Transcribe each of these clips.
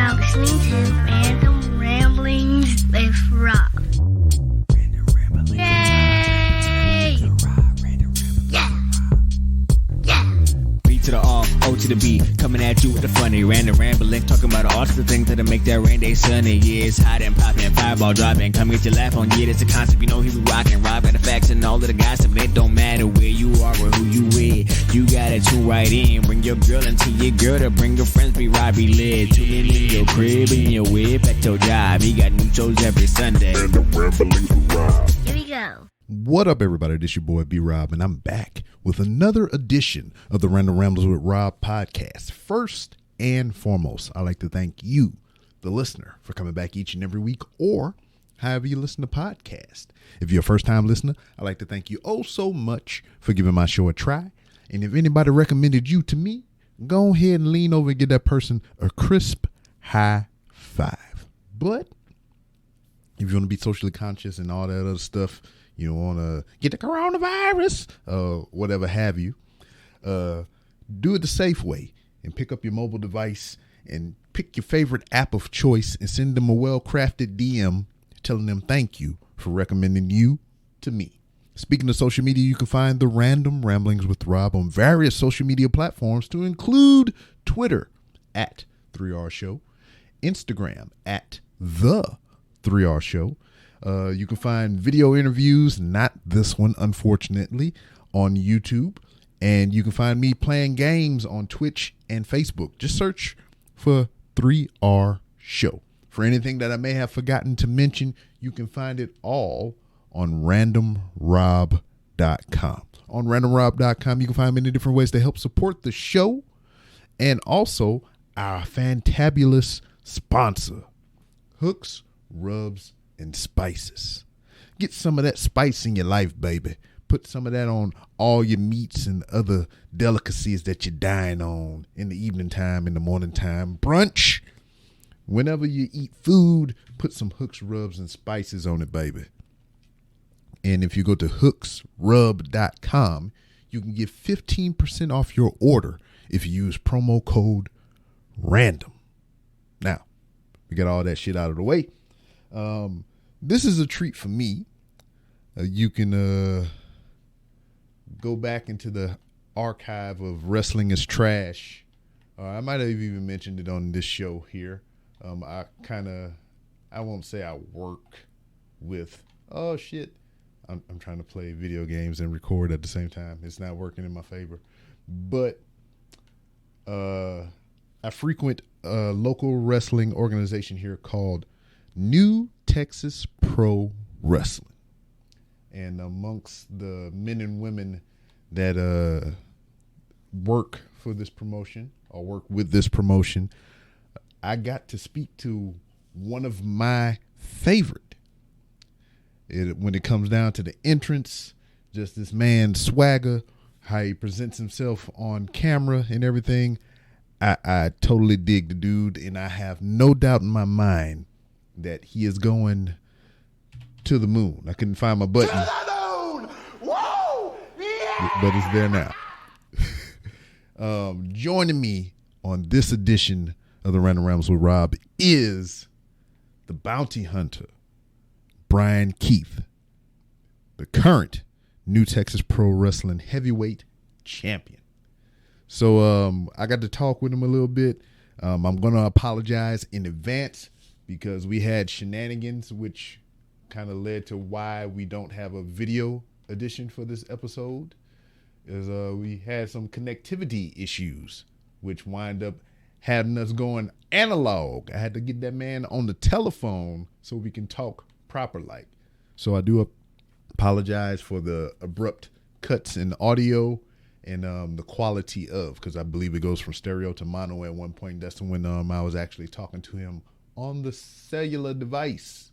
now listening to Random Ramblings with Rob. Yay! Yeah! Yeah! B to the R, O to the B, coming at you with the funny random rambling, talking about all the things that'll make that rain day sunny. Yeah, it's hot and popping, fireball dropping, come get your laugh on. Yeah, that's a concept, you know he be rocking. Rob got the facts and all of the gossip, it don't matter where you are or who you with. You gotta tune right in, bring your girl into your girl to bring your friends, be Robbie lit. Tuning in your crib, in your whip, at your job. He got new shows every Sunday. Random Ramblings with Rob. Here we go. What up, everybody? This your boy B-Rob, and I'm back with another edition of the Random Ramblers with Rob podcast. First and foremost, I'd like to thank you, the listener, for coming back each and every week, or however you listen to podcasts. If you're a first-time listener, I'd like to thank you oh so much for giving my show a try. And if anybody recommended you to me, go ahead and lean over and give that person a crisp high five. But if you want to be socially conscious and all that other stuff, you don't want to get the coronavirus, whatever have you, do it the safe way and pick up your mobile device and pick your favorite app of choice and send them a well-crafted DM telling them thank you for recommending you to me. Speaking of social media, you can find the Random Ramblings with Rob on various social media platforms to include Twitter at 3R Show, Instagram at The 3R Show. You can find video interviews, not this one, unfortunately, on YouTube. And you can find me playing games on Twitch and Facebook. Just search for 3R Show. For anything that I may have forgotten to mention, you can find it all on randomrob.com. On randomrob.com, you can find many different ways to help support the show and also our fantabulous sponsor, Hooks, Rubs, and Spices. Get some of that spice in your life, baby. Put some of that on all your meats and other delicacies that you're dying on in the evening time, in the morning time, brunch. Whenever you eat food, put some Hooks, Rubs, and Spices on it, baby. And if you go to hooksrub.com, you can get 15% off your order if you use promo code RANDOM. Now, we got all that shit out of the way. This is a treat for me. You can go back into the archive of Wrestling is Trash. I might have even mentioned it on this show here. I won't say I work with, I'm trying to play video games and record at the same time. It's not working in my favor. But I frequent a local wrestling organization here called New Texas Pro Wrestling. And amongst the men and women that work for this promotion or work with this promotion, I got to speak to one of my favorite. When it comes down to the entrance, just this man's swagger, how he presents himself on camera and everything, I totally dig the dude, and I have no doubt in my mind that he is going to the moon. I couldn't find my button. To the moon! Whoa! Yeah! But it's there now. Joining me on this edition of the Random Rambles with Rob is the bounty hunter, Bryan Keith, the current New Texas Pro Wrestling heavyweight champion. So I got to talk with him a little bit. I'm going to apologize in advance because we had shenanigans, which kind of led to why we don't have a video edition for this episode. Is we had some connectivity issues, which wind up having us going analog. I had to get that man on the telephone so we can talk proper like. So I do apologize for the abrupt cuts in audio and the quality of, because I believe it goes from stereo to mono at one point. That's when I was actually talking to him on the cellular device.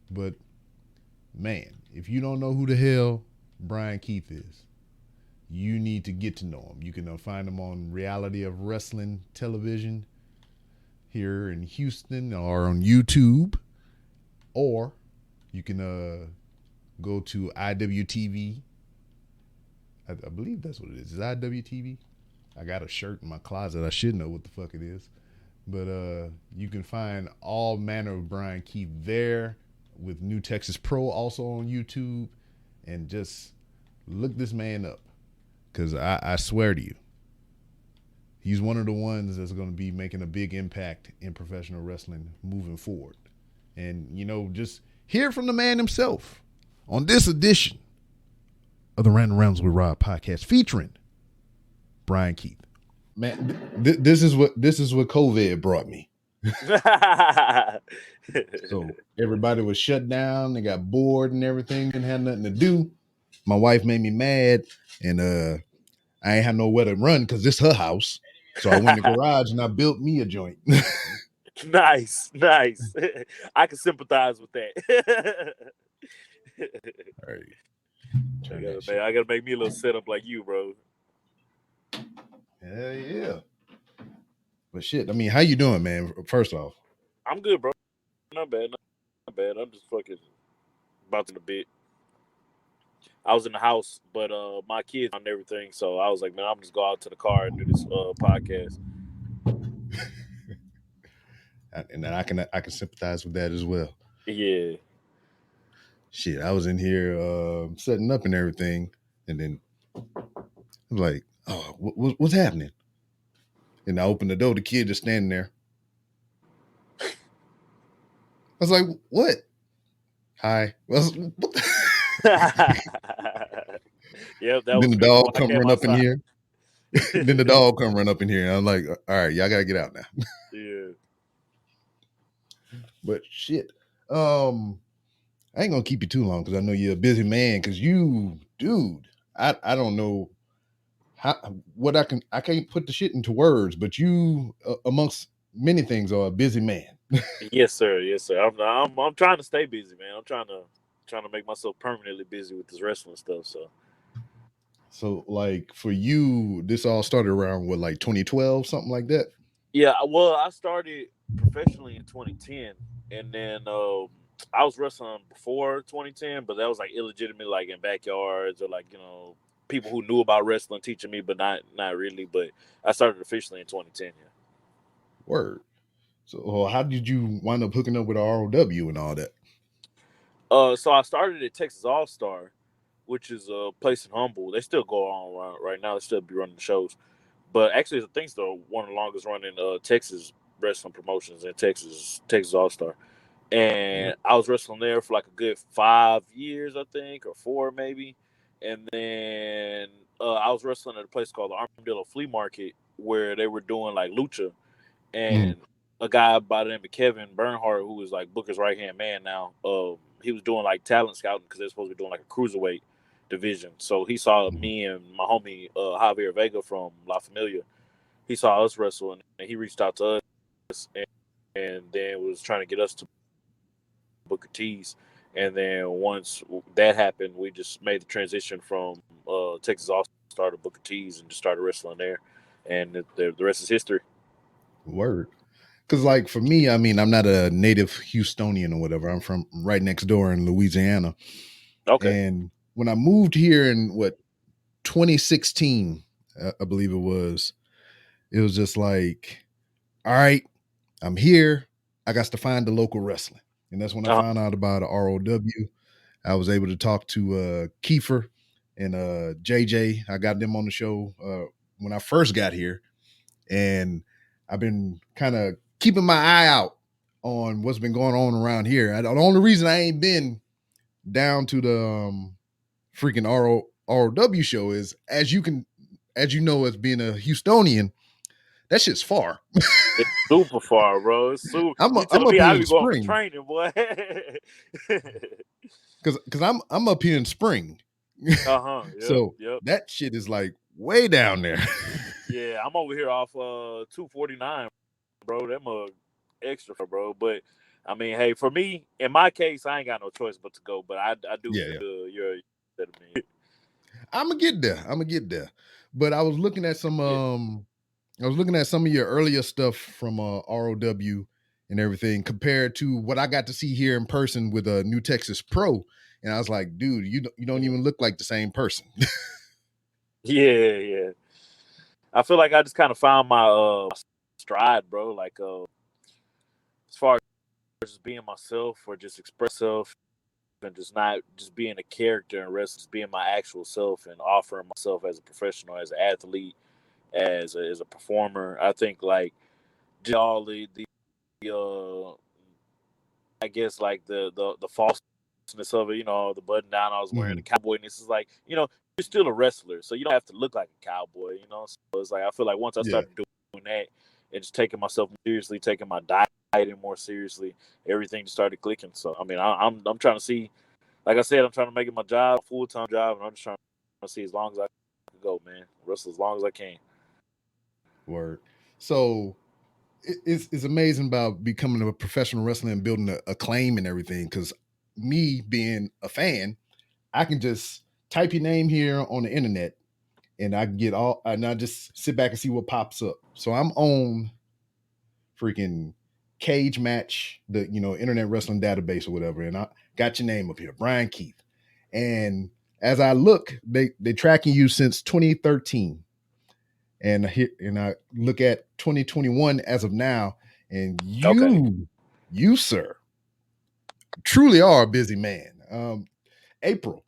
But man, if you don't know who the hell Bryan Keith is, you need to get to know him. You can find him on Reality of Wrestling Television here in Houston or on YouTube, or you can go to IWTV. I believe that's what it is. Is IWTV? I got a shirt in my closet. I should know what the fuck it is. But you can find all manner of Bryan Keith there with New Texas Pro also on YouTube. And just look this man up. Because I swear to you, he's one of the ones that's going to be making a big impact in professional wrestling moving forward. And, you know, just hear from the man himself on this edition of the Random Rounds with Rob podcast featuring Bryan Keith. Man, this is what COVID brought me. So everybody was shut down. They got bored and everything. Didn't have nothing to do. My wife made me mad, and I ain't had nowhere to run because this her house. So I went in the garage and I built me a joint. Nice. I can sympathize with that. All right. I gotta make me a little setup like you, bro. Hell yeah. But shit, I mean, how you doing, man? First off, I'm good, bro. Not bad. I'm just fucking about to the bit. I was in the house, but my kids and everything, so I was like, man, I'm just go out to the car and do this podcast. And I can sympathize with that as well. Yeah. Shit, I was in here setting up and everything, and then I was like, oh, what's happening? And I opened the door, the kid just standing there. I was like, what? Hi. What Yeah, then the dog come run up in here. Then the dog come run up in here, and I'm like, all right, y'all gotta get out now. Yeah. But shit, I ain't gonna keep you too long because I know you're a busy man. Because you, dude, I don't know I can't put the shit into words, but you, amongst many things, are a busy man. Yes, sir. I'm trying to stay busy, man. I'm trying to make myself permanently busy with this wrestling stuff. So, like for you, this all started around what, like 2012, something like that? Yeah, well, I started professionally in 2010, and then I was wrestling before 2010, but that was like illegitimate, like in backyards or like, you know, people who knew about wrestling teaching me, but not really. But I started officially in 2010. Yeah. Word. So, how did you wind up hooking up with ROW and all that? So I started at Texas All Star, which is a place in Humble. They still go on right now. They still be running the shows. But actually, I think they're one of the longest running Texas wrestling promotions in Texas All Star. And I was wrestling there for like a good 5 years, I think, or 4 maybe. And then I was wrestling at a place called the Armadillo Flea Market where they were doing like lucha. And a guy by the name of Kevin Bernhardt, who is like Booker's right-hand man now, he was doing like talent scouting because they're supposed to be doing like a cruiserweight division. So he saw me and my homie Javier Vega from La Familia. He saw us wrestle and he reached out to us and then was trying to get us to Booker T's. And then once that happened, we just made the transition from Texas All-Star to Booker T's and just started wrestling there. And the rest is history. Word. Because, like, for me, I mean, I'm not a native Houstonian or whatever. I'm from right next door in Louisiana. Okay. And when I moved here in 2016, I believe it was just like, all right, I'm here. I got to find the local wrestling. And that's when I found out about ROW. I was able to talk to Kiefer and JJ. I got them on the show when I first got here. And I've been kind of keeping my eye out on what's been going on around here. The only reason I ain't been down to the freaking ROW show is, as you know, as being a Houstonian, that shit's far. It's super far, bro. It's super. I'm up I here in be going Spring. for training, boy. Because I'm up here in Spring. Yep, So that shit is like way down there. Yeah, I'm over here off 249, bro. That mug extra, bro. But I mean, hey, for me, in my case, I ain't got no choice but to go. But I do. You're I'm gonna get there. But I was looking at some of your earlier stuff from ROW and everything compared to what I got to see here in person with a New Texas Pro, and I was like, dude, you don't even look like the same person. Yeah. I feel like I just kind of found my stride, bro. Like as far as just being myself or just express myself and just not just being a character and wrestling, just being my actual self and offering myself as a professional, as an athlete, as a performer. I think like just all the I guess like the falseness of it, the button down I was wearing, the cowboyness is like, you're still a wrestler, so you don't have to look like a cowboy. So it's like I feel like once I started doing that and just taking myself more seriously, taking my dieting more seriously, everything just started clicking. So I mean, I'm trying to see, like I said, I'm trying to make it my job, full time job, and I'm just trying to see as long as I can go, man. Wrestle as long as I can. Word. So it's amazing about becoming a professional wrestler and building a claim and everything. Because me being a fan, I can just type your name here on the internet, and I can get all, and I just sit back and see what pops up. So I'm on freaking Cage Match, the internet wrestling database or whatever, and I got your name up here, Bryan Keith. And as I look, they tracking you since 2013. And I look at 2021 as of now, and you sir, truly are a busy man. April,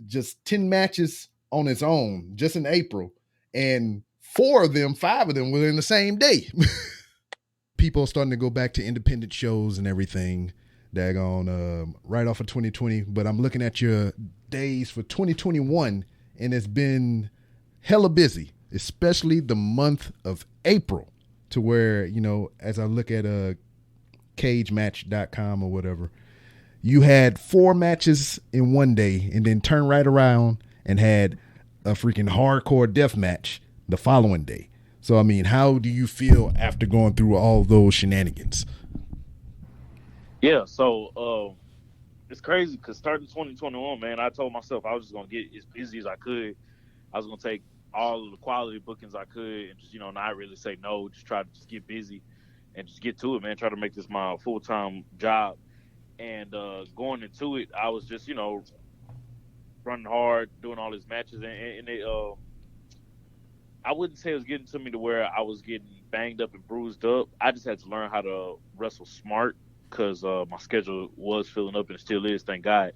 just 10 matches on its own, just in April, and 5 of them were in the same day. People are starting to go back to independent shows and everything, daggone, right off of 2020. But I'm looking at your days for 2021, and it's been hella busy, especially the month of April, to where, as I look at cagematch.com or whatever, you had 4 matches in one day and then turned right around and had a freaking hardcore death match the following day. So, I mean, how do you feel after going through all those shenanigans? Yeah, so it's crazy because starting 2021, man, I told myself I was just going to get as busy as I could. I was going to take all of the quality bookings I could and just, not really say no, just try to just get busy and just get to it, man. Try to make this my full-time job. And going into it, I was just, running hard, doing all these matches. And it, I wouldn't say it was getting to me to where I was getting banged up and bruised up. I just had to learn how to wrestle smart because my schedule was filling up and it still is, thank God.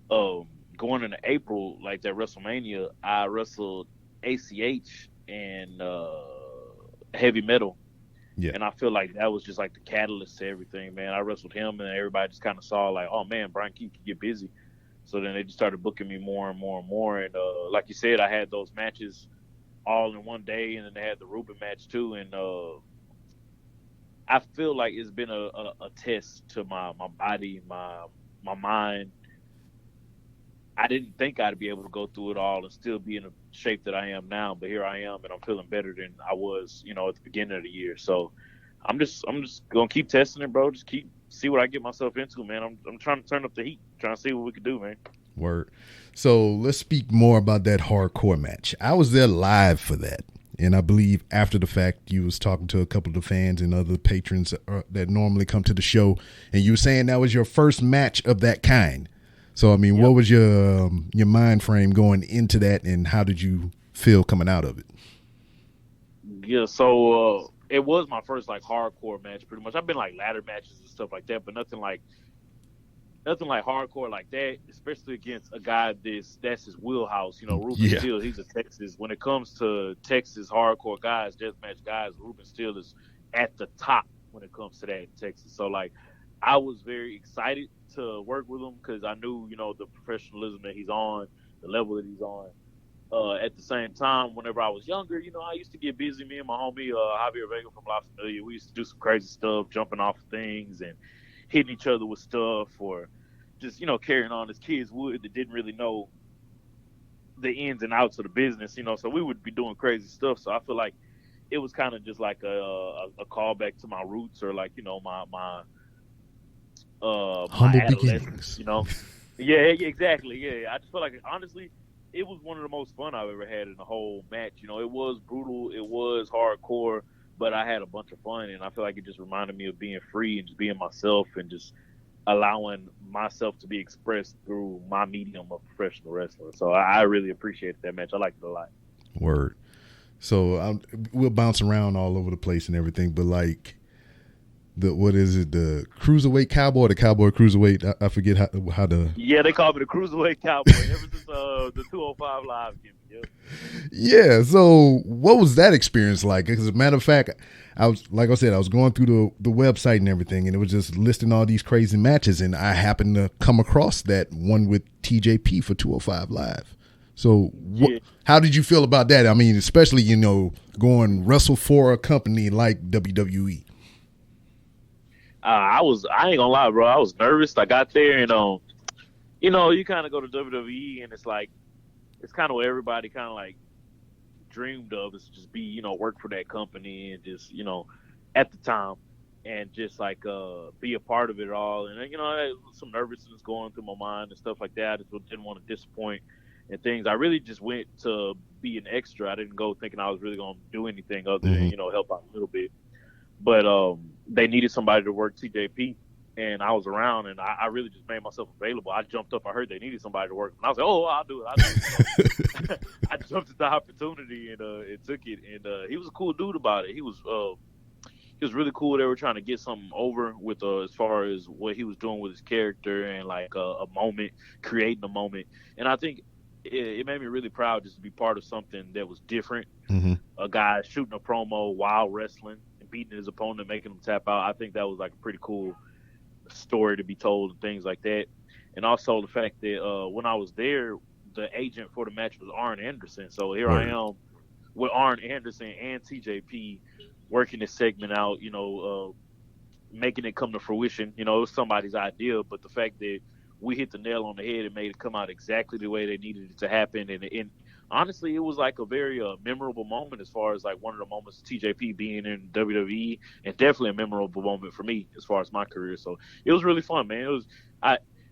Going into April, like that WrestleMania, I wrestled ACH and Heavy Metal. Yeah. And I feel like that was just like the catalyst to everything, man. I wrestled him and everybody just kind of saw like, oh man, Bryan Keith can get busy. So then they just started booking me more and more and more. And like you said, I had those matches all in one day, and then they had the Ruben match too. And I feel like it's been a test to my body, my mind. I didn't think I'd be able to go through it all and still be in the shape that I am now, but here I am, and I'm feeling better than I was, at the beginning of the year. So I'm just gonna keep testing it, bro. Just see what I get myself into, man. I'm trying to turn up the heat, trying to see what we can do, man. Word. So let's speak more about that hardcore match. I was there live for that, and I believe after the fact, you was talking to a couple of the fans and other patrons that normally come to the show, and you were saying that was your first match of that kind. So, I mean, What was your mind frame going into that, and how did you feel coming out of it? Yeah, so it was my first like hardcore match, pretty much. I've been like ladder matches and stuff like that, but nothing like hardcore like that, especially against a guy that's his wheelhouse. Ruben Steele, he's a Texas. When it comes to Texas hardcore guys, deathmatch guys, Ruben Steele is at the top when it comes to that in Texas. So like, I was very excited to work with him because I knew, the professionalism that he's on, the level that he's on. At the same time, whenever I was younger, I used to get busy. Me and my homie Javier Vega from La Familia, we used to do some crazy stuff, jumping off things and hitting each other with stuff, or just carrying on as kids would that didn't really know the ins and outs of the business. So we would be doing crazy stuff. So I feel like it was kind of just like a callback to my roots, or like my humble adolescence, beginnings. Yeah, exactly. Yeah, I just feel like honestly, it was one of the most fun I've ever had in the whole match. It was brutal, it was hardcore, but I had a bunch of fun, and I feel like it just reminded me of being free and just being myself and just allowing myself to be expressed through my medium of professional wrestling. So I really appreciated that match. I liked it a lot. Word. So we'll bounce around all over the place and everything, but like what is it? The cruiserweight cowboy, the cowboy cruiserweight. I forget how the. Yeah, they call me the cruiserweight cowboy ever since the 205 Live gimmick. Yep. Yeah. So what was that experience like? Because as a matter of fact, I was going through the website and everything, and it was just listing all these crazy matches, and I happened to come across that one with TJP for 205 Live. So how did you feel about that? I mean, especially going wrestle for a company like WWE. I ain't gonna lie, bro. I was nervous. I got there, and you kind of go to WWE, and it's like it's kind of what everybody kind of like dreamed of, is just be work for that company and just at the time, and just like be a part of it all. And I had some nervousness going through my mind and stuff like that. I just didn't want to disappoint and things. I really just went to be an extra. I didn't go thinking I was really gonna do anything other than help out a little bit. But they needed somebody to work TJP, and I was around, and I really just made myself available. I jumped up. I heard they needed somebody to work, and I was like, "Oh, I'll do it." I jumped at the opportunity and took it. And he was a cool dude about it. He was really cool. They were trying to get something over with as far as what he was doing with his character and like a moment, creating a moment. And I think it made me really proud just to be part of something that was different. A guy shooting a promo while wrestling, beating his opponent, making him tap out. I think that was like a pretty cool story to be told and things like that. And also the fact that when I was there, the agent for the match was Arn Anderson. So here I am with Arn Anderson and TJP working this segment out, making it come to fruition. It was somebody's idea, but the fact that we hit the nail on the head and made it come out exactly the way they needed it to happen. And honestly, it was like a very memorable moment, as far as like one of the moments TJP being in WWE, and definitely a memorable moment for me as far as my career. So it was really fun, man. It was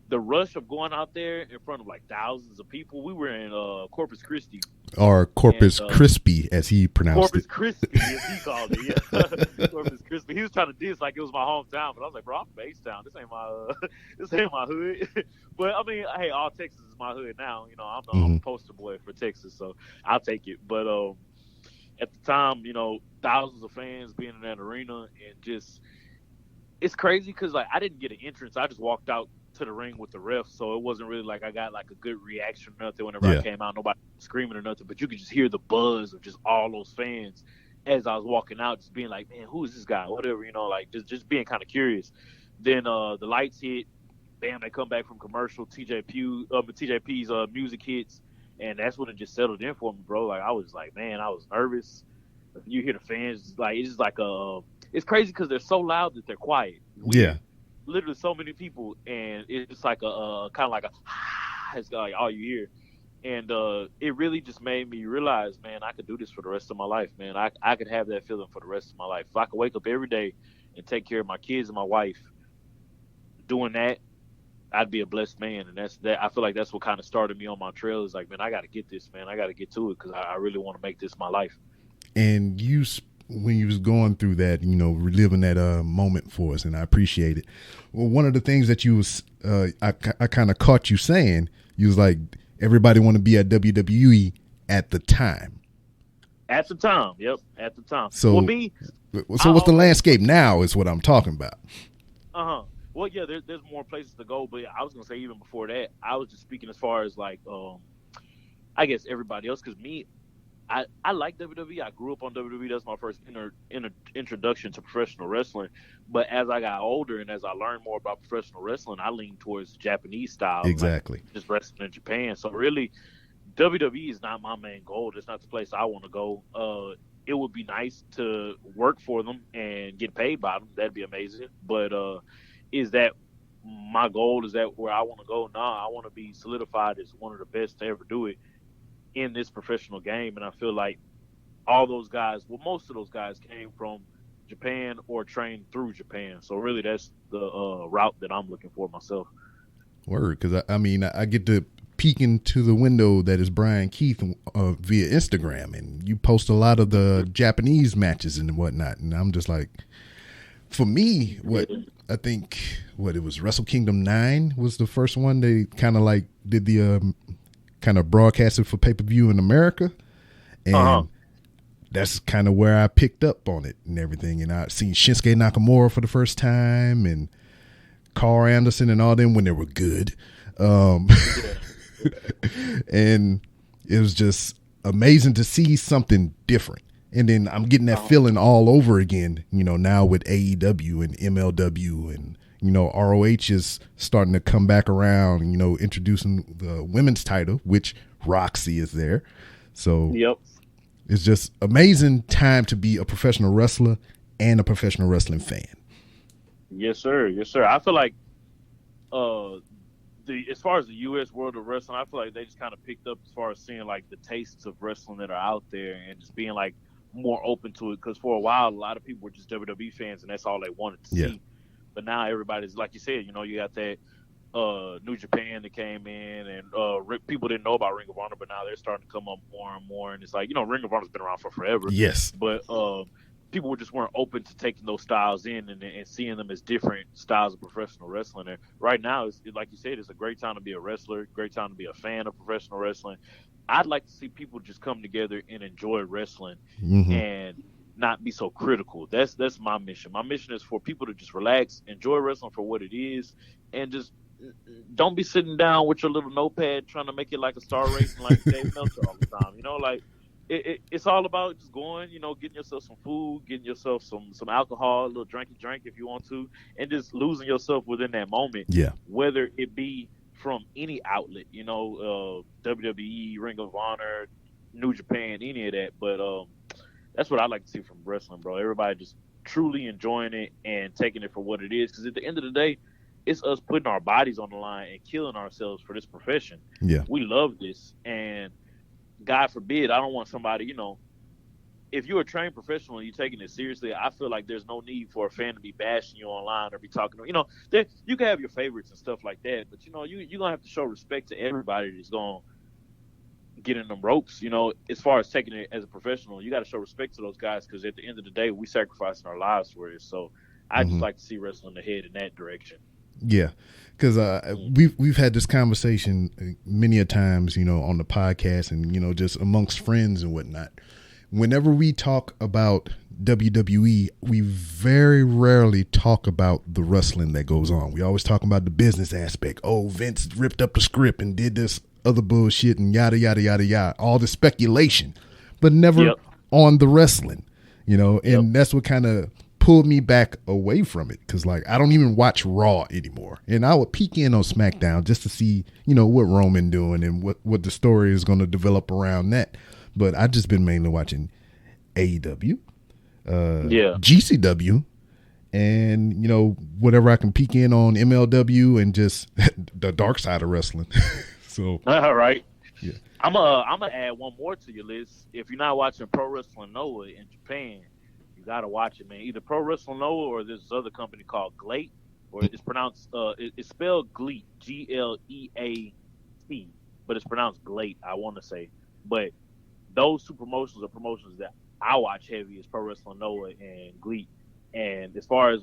the rush of going out there in front of like thousands of people. We were in Corpus Christi. Or Corpus Crispy, as he pronounced it. Corpus Crispy, as he called it. Yeah. Corpus Crispy. He was trying to diss like it was my hometown, but I was like, bro, I'm from H-Town. This ain't my hood. But I mean, hey, all Texas is my hood now. I'm the poster boy for Texas, so I'll take it. But at the time, thousands of fans being in that arena, and just it's crazy because like I didn't get an entrance. I just walked out to the ring with the ref, so it wasn't really like I got like a good reaction or nothing whenever I came out. Nobody was screaming or nothing, but you could just hear the buzz of just all those fans as I was walking out, just being like, man, who is this guy? Whatever, like just being kind of curious. Then the lights hit, bam, they come back from commercial, TJP's music hits, and that's when it just settled in for me, bro. Like I was like, man, I was nervous. You hear the fans, like it's just like it's crazy because they're so loud that they're quiet. Literally so many people, and it's just like a kind of like it's like all you hear. And it really just made me realize, man, I could do this for the rest of my life, man. I could have that feeling for the rest of my life. If I could wake up every day and take care of my kids and my wife doing that, I'd be a blessed man. And that's that. I feel like that's what kind of started me on my trail, is like, man, I got to get this, man. I got to get to it, because I really want to make this my life. And when you was going through that, reliving that moment for us, and I appreciate it. Well, one of the things that you was, I kind of caught you saying, you was like, everybody want to be at WWE at the time. At the time, yep, at the time. So, what's the landscape now is what I'm talking about. Well, yeah, there's more places to go, but I was gonna say even before that, I was just speaking as far as like, I guess everybody else, because me, I like WWE. I grew up on WWE. That's my first introduction to professional wrestling. But as I got older and as I learned more about professional wrestling, I leaned towards Japanese style. Exactly. Like just wrestling in Japan. So really, WWE is not my main goal. It's not the place I want to go. It would be nice to work for them and get paid by them. That'd be amazing. But is that my goal? Is that where I want to go? Nah, I want to be solidified as one of the best to ever do it in this professional game. And I feel like all those guys, well, most of those guys came from Japan or trained through Japan. So really that's the route that I'm looking for myself. Word. Because I get to peek into the window that is Bryan Keith via Instagram, and you post a lot of the Japanese matches and whatnot. And I'm just like, for me, I think it was Wrestle Kingdom 9 was the first one. They kind of like did the kind of broadcasted for pay-per-view in America. And that's kind of where I picked up on it and everything. And I seen Shinsuke Nakamura for the first time and Carl Anderson and all them when they were good. And it was just amazing to see something different. And then I'm getting that feeling all over again, now with AEW and MLW and, ROH is starting to come back around, introducing the women's title, which Roxy is there. So it's just amazing time to be a professional wrestler and a professional wrestling fan. Yes, sir. Yes, sir. I feel like as far as the U.S. world of wrestling, I feel like they just kind of picked up as far as seeing like the tastes of wrestling that are out there and just being like more open to it. Because for a while, a lot of people were just WWE fans and that's all they wanted to see. But now everybody's, like you said, you got that New Japan that came in and people didn't know about Ring of Honor, but now they're starting to come up more and more. And it's like, Ring of Honor's been around for forever. Yes. But people just weren't open to taking those styles in and seeing them as different styles of professional wrestling. And right now, like you said, it's a great time to be a wrestler, great time to be a fan of professional wrestling. I'd like to see people just come together and enjoy wrestling and not be so critical. That's my mission. My mission is for people to just relax, enjoy wrestling for what it is, and just don't be sitting down with your little notepad trying to make it like a star rating like Dave Meltzer all the time. It's all about just going, getting yourself some food, getting yourself some alcohol, a little drinky drink if you want to, and just losing yourself within that moment. Yeah. Whether it be from any outlet, WWE, Ring of Honor, New Japan, any of that. But that's what I like to see from wrestling, bro. Everybody just truly enjoying it and taking it for what it is. Because at the end of the day, it's us putting our bodies on the line and killing ourselves for this profession. Yeah. We love this. And God forbid, I don't want somebody, if you're a trained professional and you're taking it seriously, I feel like there's no need for a fan to be bashing you online or be talking to, you can have your favorites and stuff like that. But, you're going to have to show respect to everybody that's going to get in them ropes. As far as taking it as a professional, you got to show respect to those guys because at the end of the day, we sacrificing our lives for it. So I just like to see wrestling ahead in that direction. Yeah, because we've had this conversation many a times, on the podcast and, just amongst friends and whatnot. Whenever we talk about WWE, we very rarely talk about the wrestling that goes on. We always talk about the business aspect. Oh, Vince ripped up the script and did this other bullshit and yada, yada, yada, yada. All the speculation, but never on the wrestling, and that's what kind of pulled me back away from it because I don't even watch Raw anymore, and I would peek in on SmackDown just to see what Roman doing and what the story is going to develop around that. But I've just been mainly watching AEW, GCW, and whatever I can peek in on MLW and just the dark side of wrestling. So all right, yeah, I'm gonna add one more to your list. If you're not watching Pro Wrestling Noah in Japan, you gotta watch it, man. Either Pro Wrestling Noah or this other company called GLEAT, or it's pronounced it's spelled GLEAT, GLEAT, but it's pronounced GLEAT, I want to say. But those two promotions are promotions that I watch heavy is Pro Wrestling Noah and GLEAT. And as far as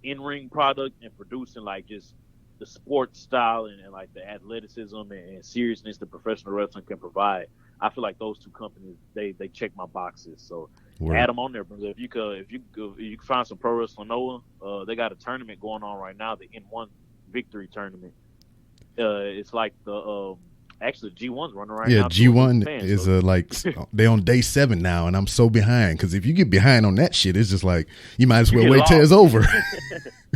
in-ring product and producing just the sports style and the athleticism and seriousness that professional wrestling can provide, I feel like those two companies they check my boxes. So add them on there, brother. If you can find some Pro Wrestling Noah, they got a tournament going on right now, the N1 Victory Tournament. It's like the actually G1's running right now. Yeah, G1 is they on day 7 now, and I'm so behind because if you get behind on that shit, it's just you might as well wait till it's over.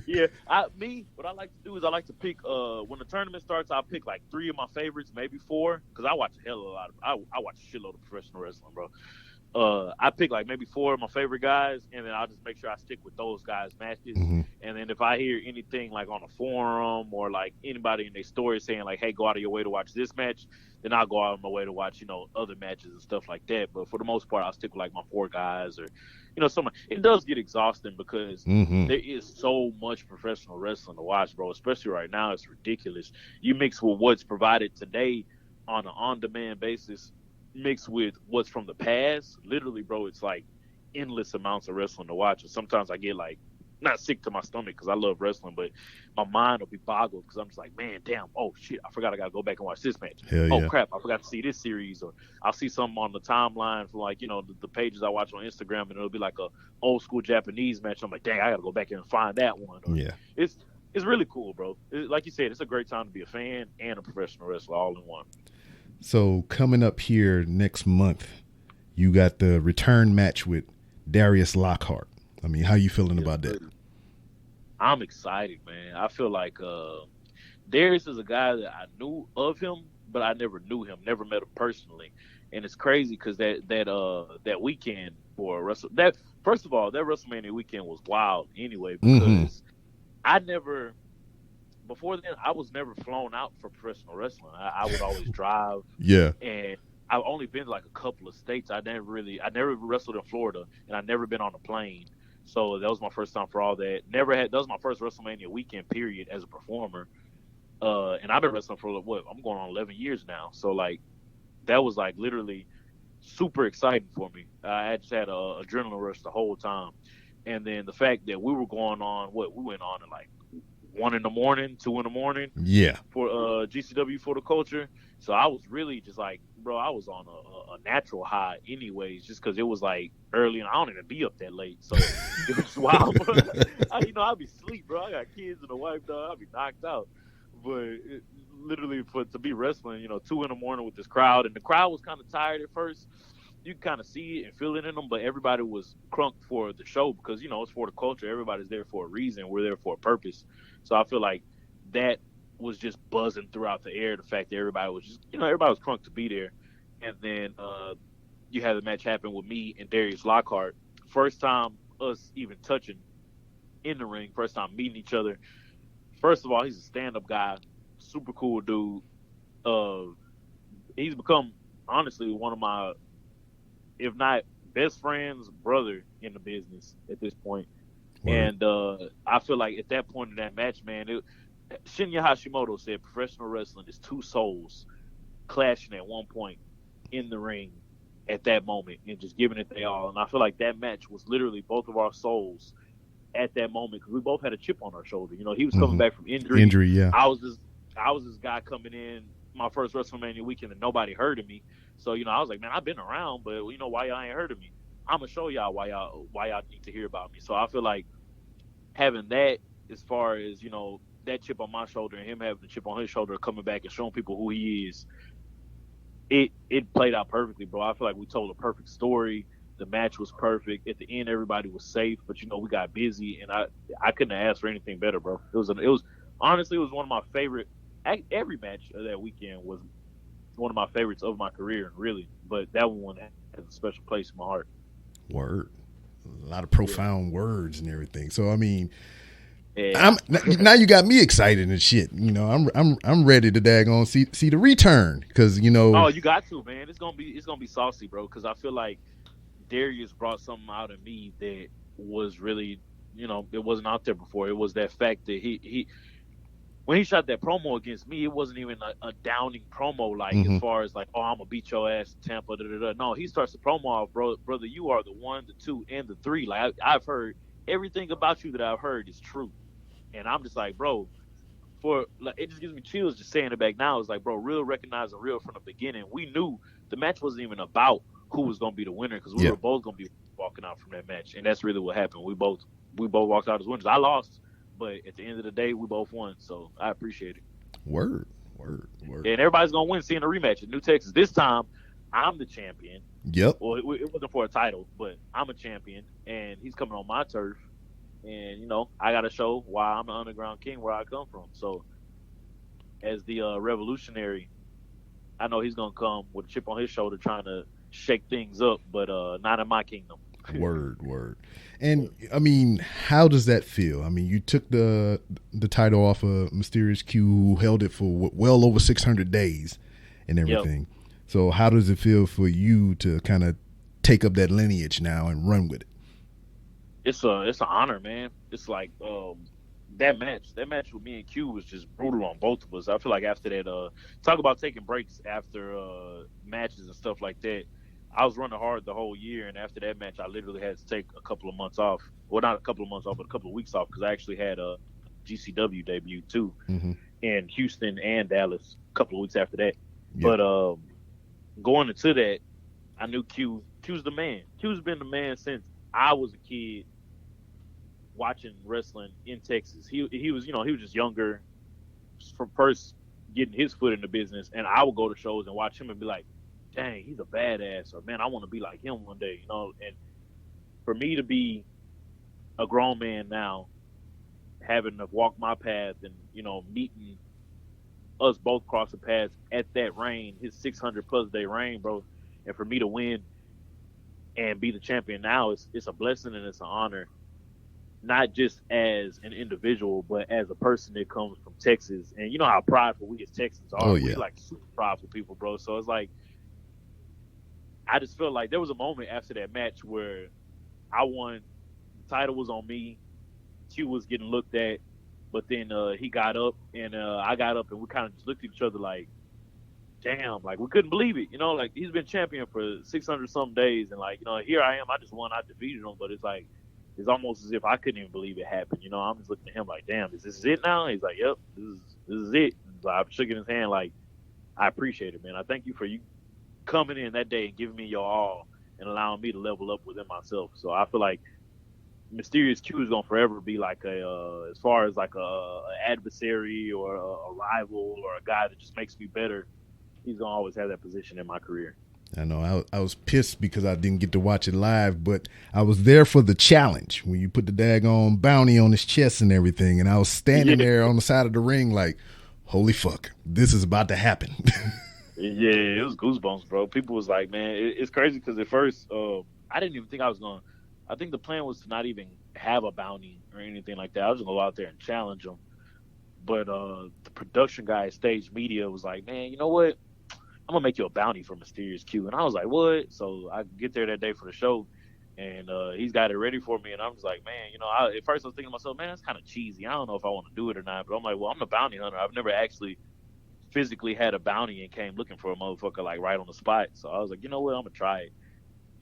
Yeah, what I like to do is I like to pick when the tournament starts, I'll pick 3 of my favorites, maybe 4, because I watch a lot of I watch a shitload of professional wrestling, bro. I pick maybe 4 of my favorite guys, and then I'll just make sure I stick with those guys' matches. Mm-hmm. And then if I hear anything on a forum or anybody in their story saying hey, go out of your way to watch this match, then I'll go out of my way to watch other matches and stuff like that. But for the most part, I'll stick with my 4 guys or it does get exhausting because there is so much professional wrestling to watch, bro. Especially right now, it's ridiculous. You mix with what's provided today on an on-demand basis, mixed with what's from the past. Literally, bro, it's endless amounts of wrestling to watch. And sometimes I get not sick to my stomach because I love wrestling, but my mind will be boggled because I'm just like, man, damn, oh shit, I forgot I gotta go back and watch this match. Hell Oh yeah. crap, I forgot to see this series, or I'll see something on the timeline for like the pages I watch on Instagram, and it'll be like a old school Japanese match. I'm like, dang, I gotta go back and find that one. Or, Yeah. It's really cool, bro. Like you said, it's a great time to be a fan and a professional wrestler all in one. So coming up here next month, you got the return match with Darius Lockhart. I mean, how you feeling about that? I'm excited, man. I feel like Darius is a guy that I knew of him, but I never knew him, never met him personally. And it's crazy because that weekend first of all, that WrestleMania weekend was wild anyway, because I never, before then, I was never flown out for professional wrestling. I would always drive. Yeah. And I've only been to like a couple of states. I never wrestled in Florida, and I've never been on a plane. So that was my first time for all that. That was my first WrestleMania weekend period as a performer. And I've been wrestling for I'm going on 11 years now. So like, that was like literally super exciting for me. I just had a adrenaline rush the whole time. And then the fact that we were going on, we went on at like 1 in the morning, 2 in the morning. Yeah. For GCW for the culture. So I was really just like, bro, I was on a natural high anyways, just because it was like early and I don't even be up that late. So it was wild. I'd be asleep, bro. I got kids and a wife, dog. I'd be knocked out. But literally to be wrestling, 2 in the morning with this crowd, and the crowd was kind of tired at first. You can kind of see it and feel it in them, but everybody was crunk for the show because, it's for the culture. Everybody's there for a reason. We're there for a purpose. So I feel like that was just buzzing throughout the air. The fact that everybody was just, everybody was crunk to be there. And then you had the match happen with me and Darius Lockhart. First time us even touching in the ring. First time meeting each other. First of all, he's a stand-up guy. Super cool dude. He's become, honestly, one of my, if not best friends, brother in the business at this point. Word. And I feel like at that point in that match, man, Shinya Hashimoto said professional wrestling is two souls clashing at one point in the ring at that moment and just giving it their all. And I feel like that match was literally both of our souls at that moment because we both had a chip on our shoulder. He was coming back from injury. Yeah. I was this guy coming in my first WrestleMania weekend and nobody heard of me. So, I was like, man, I've been around, but why y'all ain't heard of me? I'm gonna show y'all why y'all need to hear about me. So I feel like having that as far as, that chip on my shoulder and him having the chip on his shoulder, coming back and showing people who he is, it played out perfectly, bro. I feel like we told a perfect story. The match was perfect. At the end, everybody was safe, but we got busy, and I couldn't have asked for anything better, bro. It was honestly, it was one of my favorite. Every match of that weekend was one of my favorites of my career, really. But that one has a special place in my heart. Word, a lot of profound words and everything. So I mean, yeah. now you got me excited and shit. I'm ready to daggone see the return because Oh, you got to, man. It's gonna be saucy, bro. Because I feel like Darius brought something out of me that was really, it wasn't out there before. It was that fact that he when he shot that promo against me, it wasn't even a downing promo, like as far as like, oh, I'm gonna beat your ass in Tampa. Da, da, da. No, he starts the promo off, brother, you are the 1, the 2, and the 3. Like I've heard everything about you that I've heard is true, and I'm just like, bro, it just gives me chills just saying it back now. It's like, bro, real recognizing real from the beginning. We knew the match wasn't even about who was gonna be the winner because we were both gonna be walking out from that match, and that's really what happened. We both walked out as winners. I lost. But at the end of the day, we both won, so I appreciate it. Word. And everybody's going to win seeing a rematch in New Texas. This time, I'm the champion. Yep. Well, it wasn't for a title, but I'm a champion, and he's coming on my turf. And, I got to show why I'm the underground king where I come from. So, as the revolutionary, I know he's going to come with a chip on his shoulder trying to shake things up, but not in my kingdom. Word. And I mean, how does that feel? I mean, you took the title off of Mysterious Q, who held it for well over 600 days and everything. Yep. So how does it feel for you to kind of take up that lineage now and run with it? It's an honor, man. It's like that match with me and Q was just brutal on both of us. I feel like after that, talk about taking breaks after matches and stuff like that. I was running hard the whole year, and after that match, I literally had to take a couple of months off. Well, not a couple of months off, but a couple of weeks off because I actually had a GCW debut too Mm-hmm. in Houston and Dallas a couple of weeks after that. Yeah. But going into that, I knew Q's the man. Q's been the man since I was a kid watching wrestling in Texas. He was he was just younger from first getting his foot in the business, and I would go to shows and watch him and be like, dang, he's a badass, or man, I want to be like him one day, And for me to be a grown man now, having to walk my path and meeting us both crossing paths at that reign, his 600 plus day reign, bro, and for me to win and be the champion now, it's a blessing and it's an honor, not just as an individual, but as a person that comes from Texas. And you know how prideful we as Texans are. Oh, yeah. We like super prideful people, bro. So it's like, I just felt like there was a moment after that match where I won. The title was on me. Q was getting looked at, but then he got up and I got up and we kind of just looked at each other like, damn, like we couldn't believe it. Like he's been champion for 600 some days, and like here I am. I just won. I defeated him, but it's like it's almost as if I couldn't even believe it happened. I'm just looking at him like, damn, is this it now? He's like, yep, this is it. So I'm shaking his hand like, I appreciate it, man. I thank you for you coming in that day and giving me your all and allowing me to level up within myself. So I feel like Mysterious Q is gonna forever be like as far as like a adversary or a rival or a guy that just makes me better. He's gonna always have that position in my career. I know I was pissed because I didn't get to watch it live, but I was there for the challenge when you put the daggone bounty on his chest and everything, and I was standing there on the side of the ring like, holy fuck, this is about to happen. Yeah, it was goosebumps, bro. People was like, man, it's crazy because at first I didn't even think I was going to. I think the plan was to not even have a bounty or anything like that. I was going to go out there and challenge him. But the production guy at Stage Media was like, man, you know what? I'm going to make you a bounty for Mysterious Q. And I was like, what? So I get there that day for the show, and he's got it ready for me. And I'm just like, man, at first I was thinking to myself, man, that's kind of cheesy. I don't know if I want to do it or not. But I'm like, well, I'm the bounty hunter. I've never actually physically had a bounty and came looking for a motherfucker like right on the spot. So I was like, you know what? I'm going to try it.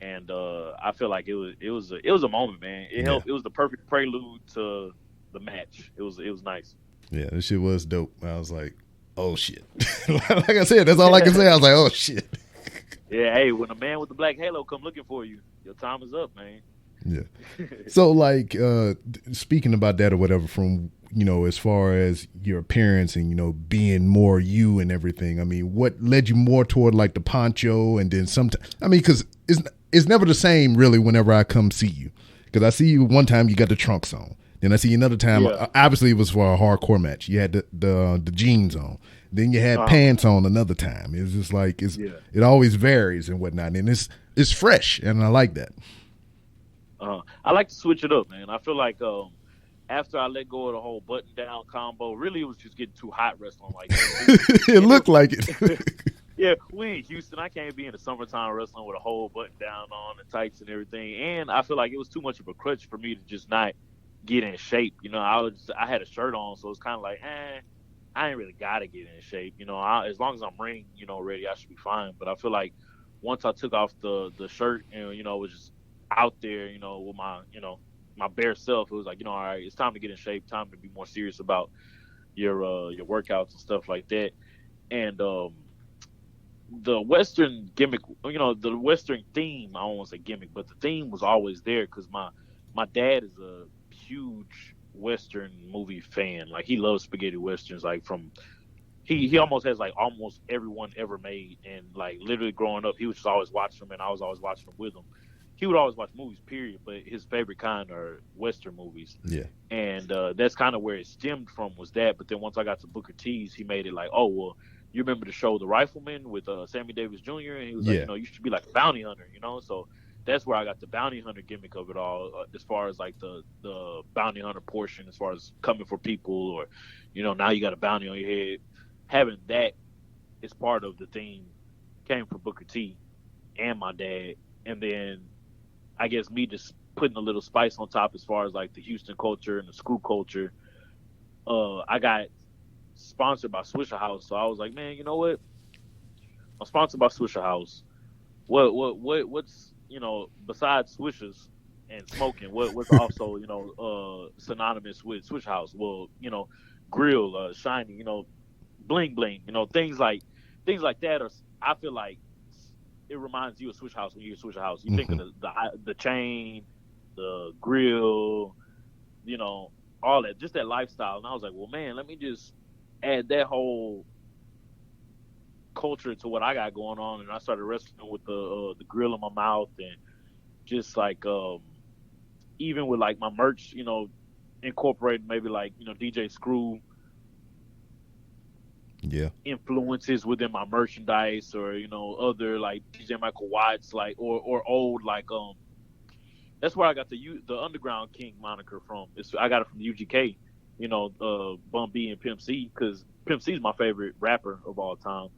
And I feel like it was a moment, man. It helped. It was the perfect prelude to the match. It was nice. Yeah, this shit was dope. I was like, oh shit. Like I said, that's all I can say. I was like, oh shit. Yeah, hey, when a man with the black halo come looking for you, your time is up, man. Yeah. So like speaking about that or whatever, from as far as your appearance and being more you and everything, I mean, what led you more toward like the poncho, and then sometimes, I mean, because it's never the same really whenever I come see you, because I see you one time you got the trunks on, then I see you another time, obviously it was for a hardcore match, you had the jeans on, then you had pants on another time. It's just like it always varies and whatnot, and it's fresh, and I like that. I like to switch it up, man. I feel like after I let go of the whole button down combo, really it was just getting too hot wrestling like that. It looked like it. Yeah, we in Houston. I can't be in the summertime wrestling with a whole button down on and tights and everything. And I feel like it was too much of a crutch for me to just not get in shape. I had a shirt on, so it's kind of like, I ain't really got to get in shape. As long as I'm ring, ready, I should be fine. But I feel like once I took off the shirt and, was just out there, with my bare self, it was like, all right, it's time to get in shape, time to be more serious about your workouts and stuff like that. And the Western gimmick, the Western theme, I don't want to say gimmick, but the theme was always there because my dad is a huge Western movie fan. Like, he loves spaghetti Westerns, like from he almost has like almost everyone ever made. And like literally growing up, he was just always watching them, and I was always watching them with him. He would always watch movies, period, but his favorite kind are Western movies. Yeah. And that's kind of where it stemmed from, was that. But then once I got to Booker T's, he made it like, oh, well, you remember the show The Rifleman with Sammy Davis Jr.? And he was like, you should be like a bounty hunter, So that's where I got the bounty hunter gimmick of it all, as far as like the bounty hunter portion, as far as coming for people, or, now you got a bounty on your head. Having that as part of the theme came from Booker T and my dad. And then I guess me just putting a little spice on top as far as like the Houston culture and the school culture. I got sponsored by Swisher House, so I was like, man, you know what? I'm sponsored by Swisher House. what's besides swishers and smoking, what's also synonymous with Swish House? Well, grill, shiny, bling bling, things like that. I feel like it reminds you of Swish House when you hear Swish House. You think of Hmm. the chain, the grill, you know, all that, just that lifestyle. And I was like, well, man, let me just add that whole culture to what I got going on. And I started wrestling with the grill in my mouth, and just like even with like my merch, incorporating maybe like DJ Screw Yeah. influences within my merchandise, or other like DJ Michael Watts, like or old like that's where I got the Underground King moniker from. I got it from UGK, Bun B and Pimp C, because Pimp C is my favorite rapper of all time.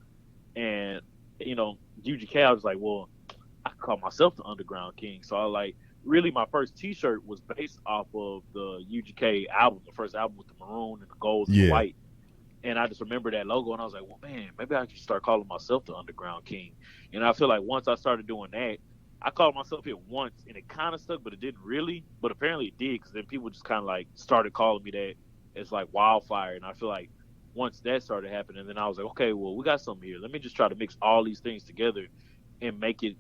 And UGK, I was like, well, I could call myself the Underground King. So I like, really, my first T-shirt was based off of the UGK album, the first album with the maroon and the gold and the Yeah. white. And I just remember that logo, and I was like, well, man, maybe I should start calling myself the Underground King. And I feel like once I started doing that, I called myself it once, and it kind of stuck, but it didn't really. But apparently it did, because then people just kind of like started calling me that as like wildfire. And I feel like once that started happening, then I was like, okay, well, we got something here. Let me just try to mix all these things together and make it,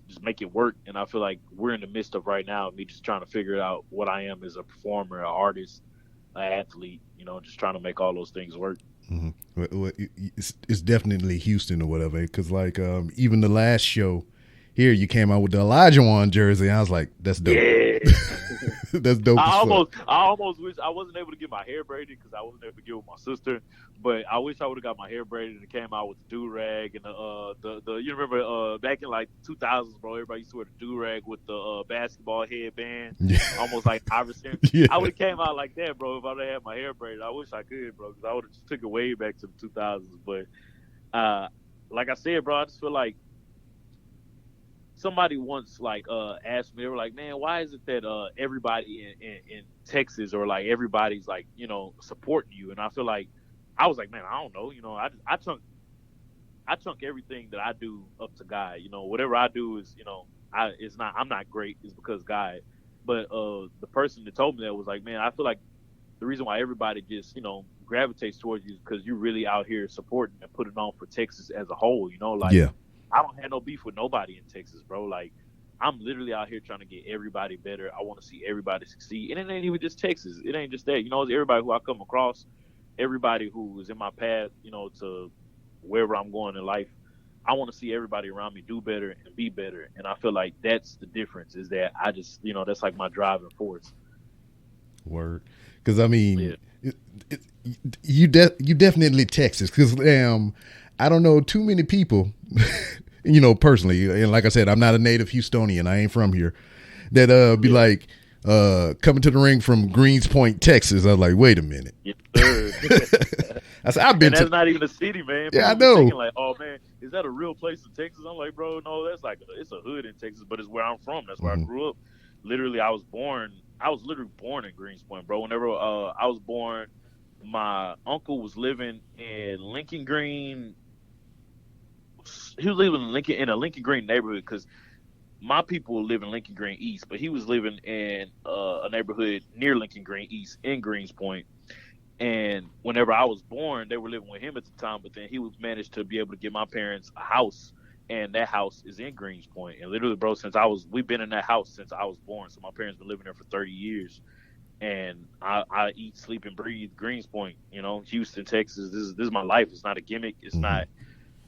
just make it work. And I feel like we're in the midst of right now, me just trying to figure out what I am as a performer, an artist, an athlete, just trying to make all those things work. Hmm. It's definitely Houston or whatever. Because like even the last show here, you came out with the Elijah Wan jersey. And I was like, that's dope. Yeah. That's dope as fuck. I almost wish I wasn't able to get my hair braided, because I wasn't able to get with my sister. But I wish I would have got my hair braided and it came out with the do rag and the you remember back in like 2000s, bro, everybody used to wear the do rag with the basketball headband, Yeah. almost like Iverson. Yeah. I would have came out like that, bro, if I would have had my hair braided. I wish I could, bro, because I would have just took it way back to the 2000s. But like I said, bro, I just feel like somebody once like asked me, they were like, man, why is it that everybody in Texas, or like everybody's like supporting you? And I feel like, I was like, man, I don't know, I chunk everything that I do up to God. Whatever I do is, I'm not great, is because God. But the person that told me that was like, man, I feel like the reason why everybody just gravitates towards you is because you're really out here supporting and putting on for Texas as a whole. Like, Yeah. I don't have no beef with nobody in Texas, bro. Like, I'm literally out here trying to get everybody better. I want to see everybody succeed. And it ain't even just Texas. It ain't just that. It's everybody who I come across, everybody who is in my path, to wherever I'm going in life. I want to see everybody around me do better and be better. And I feel like that's the difference, is that I just, that's like my driving force. Word. Because I mean, Yeah. you definitely Texas. Because I don't know too many people, personally, and like I said, I'm not a native Houstonian. I ain't from here. That be like coming to the ring from Greens Point, Texas. I was like, wait a minute. Yes, sir. I said, I've been And that's to. not even a city, man. Yeah, I People be know. thinking like, oh man, is that a real place in Texas? I'm like, bro, no, that's like it's a hood in Texas, but it's where I'm from. That's where I grew up. Literally, I was literally born in Greens Point, bro. Whenever I was born, my uncle was living in Lincoln Green. He was living in a Lincoln Green neighborhood, because my people live in Lincoln Green East, but he was living in a neighborhood near Lincoln Green East in Greens Point. And whenever I was born, they were living with him at the time, but then he was managed to be able to get my parents a house, and that house is in Greens Point. And literally, bro, we've been in that house since I was born. So my parents been living there for 30 years. And I eat, sleep, and breathe Greens Point, Houston, Texas. This is my life. It's not a gimmick. It's not,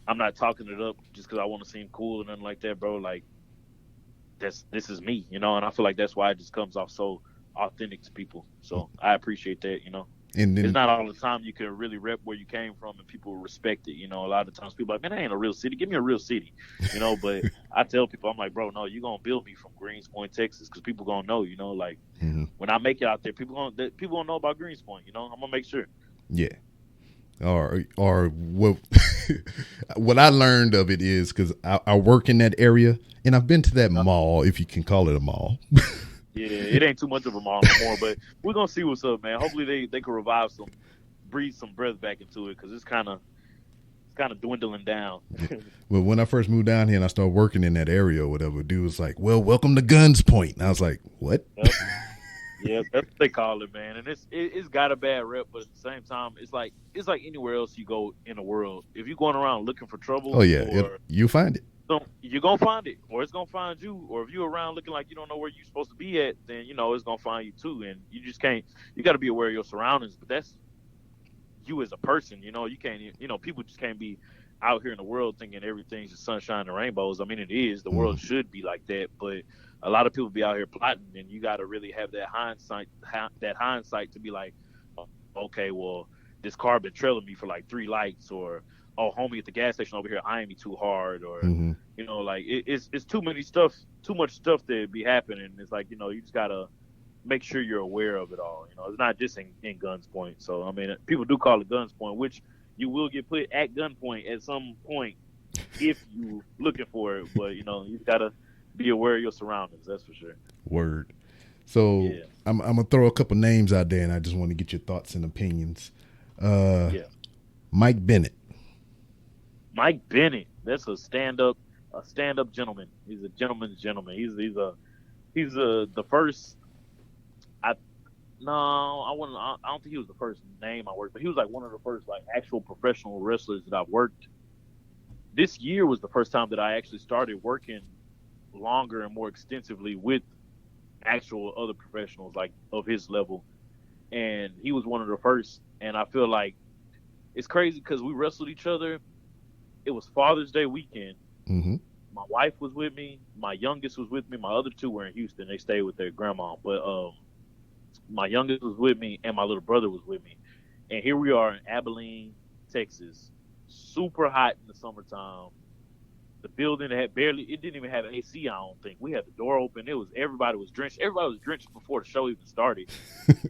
I'm not talking it up just because I want to seem cool or nothing like that, bro. Like, this is me, and I feel like that's why it just comes off so authentic to people. So I appreciate that, And then, It's not all the time you can really rep where you came from and people respect it. A lot of times people are like, man, that ain't a real city. Give me a real city, But I tell people, I'm like, bro, no, you're going to build me from Greens Point, Texas, because people going to know, like when I make it out there, people gonna know about Greens Point, I'm going to make sure. yeah. Or what what I learned of it is, because I work in that area, and I've been to that mall, if you can call it a mall. Yeah, it ain't too much of a mall no more, but we're gonna see what's up, man. Hopefully they can breathe some breath back into it, because it's kind of kind of dwindling down. Well, when I first moved down here and I started working in that area or whatever, dude was like, "Well, welcome to Guns Point." And I was like, "What?" Yep. Yeah, that's what they call it, man. And it's got a bad rep, but at the same time, it's like anywhere else you go in the world. If you're going around looking for trouble, Oh yeah, or you find it. you're gonna find it, or it's gonna find you. Or if you're around looking like you don't know where you're supposed to be at, then it's gonna find you too. And you just can't. You got to be aware of your surroundings. But that's you as a person. You can't. People just can't be out here in the world thinking everything's just sunshine and rainbows. I mean, it is. The world should be like that, but a lot of people be out here plotting, and you got to really have that hindsight. That hindsight to be like, okay, well, this car been trailing me for like 3 lights, or oh, homie at the gas station over here eyeing me too hard, or like it's too much stuff that be happening. It's like you just gotta make sure you're aware of it all. It's not just in Guns Point. So I mean, people do call it Guns Point, which you will get put at gunpoint at some point if you looking for it. But you gotta be aware of your surroundings. That's for sure. Word. So yeah. I'm gonna throw a couple names out there, and I just want to get your thoughts and opinions. Mike Bennett. Mike Bennett. That's a stand-up gentleman. He's a gentleman's gentleman. He's the first. I don't think he was the first name I worked, but he was like one of the first like actual professional wrestlers that I've worked. This year was the first time that I actually started working longer and more extensively with actual other professionals like of his level, and he was one of the first. And I feel like it's crazy because we wrestled each other. It was Father's Day weekend. My wife was with me. My youngest was with me. My other 2 were in Houston. They stayed with their grandma, but my youngest was with me, and my little brother was with me. And here we are in Abilene, Texas, super hot in the summertime. The building it didn't even have AC, I don't think. We had the door open. Everybody was drenched. Everybody was drenched before the show even started.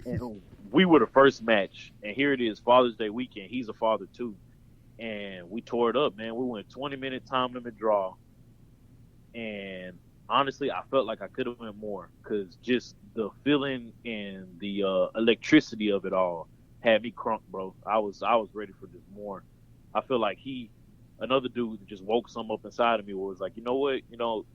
And we were the first match. And here it is, Father's Day weekend. He's a father too. And we tore it up, man. We went 20-minute time limit draw. And honestly, I felt like I could have went more because just the feeling and the electricity of it all had me crunk, bro. I was ready for just more. I feel like another dude that just woke something up inside of me was like, you know what,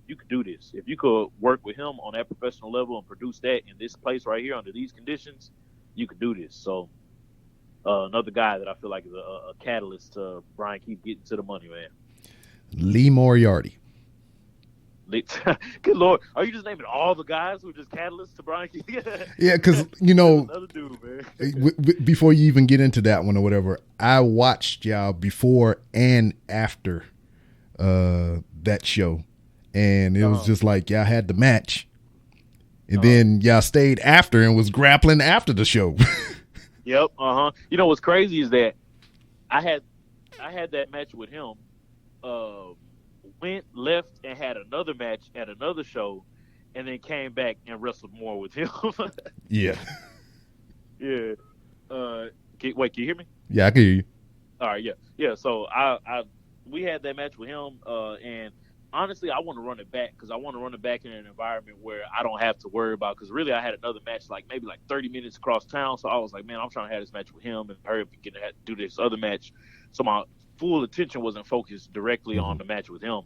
you could do this. If you could work with him on that professional level and produce that in this place right here under these conditions, you could do this. So another guy that I feel like is a catalyst to Bryan keep getting to the money, man. Lee Moriarty. Good Lord, are you just naming all the guys who are just catalysts to Bryan? Yeah, because another dude, man. Before you even get into that one or whatever, I watched y'all before and after that show, and it was just like y'all had the match, and then y'all stayed after and was grappling after the show. Yep. What's crazy is that I had that match with him. Went left and had another match at another show, and then came back and wrestled more with him. Yeah. Yeah. Wait, can you hear me? Yeah, I can hear you. All right. Yeah. So we had that match with him, and honestly, I want to run it back because I want to run it back in an environment where I don't have to worry about. Because really, I had another match maybe 30 minutes across town, so I was like, man, I'm trying to have this match with him and hurry up and get to do this other match. So my full attention wasn't focused directly on the match with him,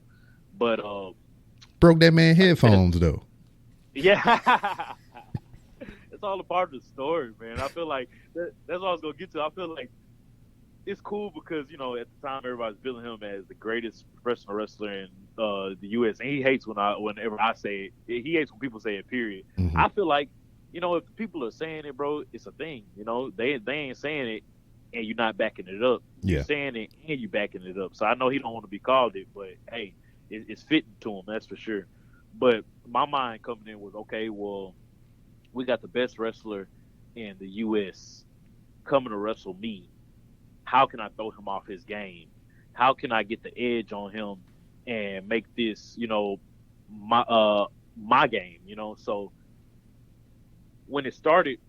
but broke that man headphones though. Yeah. It's all a part of the story, man. I feel like that's what I was gonna get to. I feel like it's cool because at the time everybody's billing him as the greatest professional wrestler in the U.S. and he hates whenever I say it. He hates when people say it. Period. I feel like if people are saying it, bro, it's a thing. They ain't saying it and you're not backing it up. Yeah. You're saying it and you backing it up. So I know he don't want to be called it, but hey, it's fitting to him, that's for sure. But my mind coming in was, okay, well, we got the best wrestler in the U.S. coming to wrestle me. How can I throw him off his game? How can I get the edge on him and make this, my game, So when it started,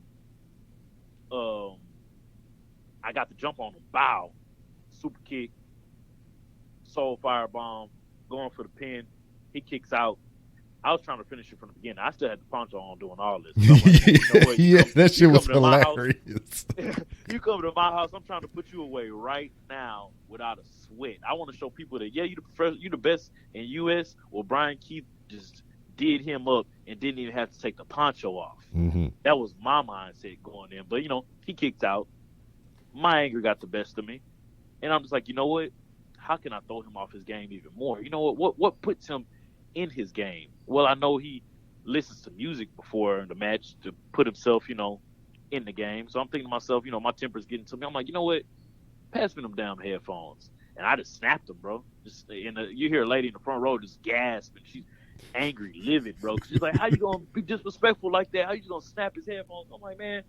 I got the jump on him. Bow, super kick, soul firebomb, going for the pin. He kicks out. I was trying to finish it from the beginning. I still had the poncho on doing all this. So I'm like, you know what? Yeah, that shit was come to my house. hilarious. You come to my house, I'm trying to put you away right now without a sweat. I want to show people that you the best in US. Well, Bryan Keith just did him up and didn't even have to take the poncho off. Mm-hmm. That was my mindset going in. But he kicked out. My anger got the best of me, and I'm just like, you know what? How can I throw him off his game even more? You know what? What puts him in his game? Well, I know he listens to music before the match to put himself, in the game. So I'm thinking to myself, my temper's getting to me. I'm like, you know what? Pass me them damn headphones. And I just snapped them, bro. You hear a lady in the front row just gasp, and she's angry, livid, bro. She's like, how you gonna be disrespectful like that? How you just gonna snap his headphones? I'm like, man,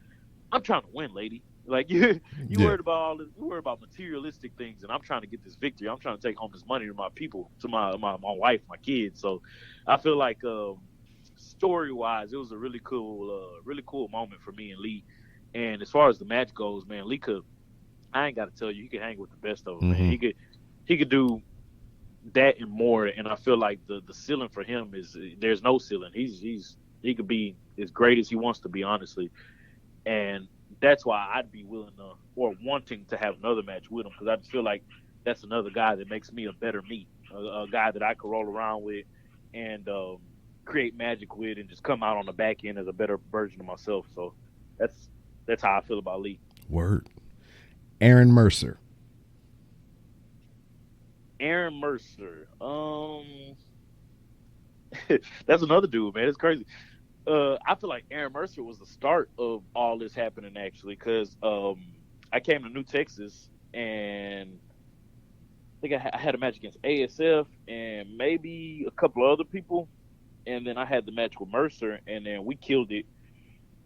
I'm trying to win, lady. Like you worried about all this. You worried about materialistic things, and I'm trying to get this victory. I'm trying to take home this money to my people, to my wife, my kids. So I feel like story wise, it was a really cool moment for me and Lee. And as far as the match goes, man, Lee could. I ain't got to tell you, he could hang with the best of them. Mm-hmm. Man. He could do that and more. And I feel like the ceiling for him is there's no ceiling. He could be as great as he wants to be, honestly. And that's why I'd be willing to or wanting to have another match with him, because I just feel like that's another guy that makes me a better me, a guy that I could roll around with and create magic with and just come out on the back end as a better version of myself. So that's how I feel about Lee. Word. Aaron Mercer. Aaron Mercer. That's another dude, man. It's crazy. I feel like Aaron Mercer was the start of all this happening, actually, because I came to New Texas and I think I had a match against ASF and maybe a couple of other people, and then I had the match with Mercer, and then we killed it.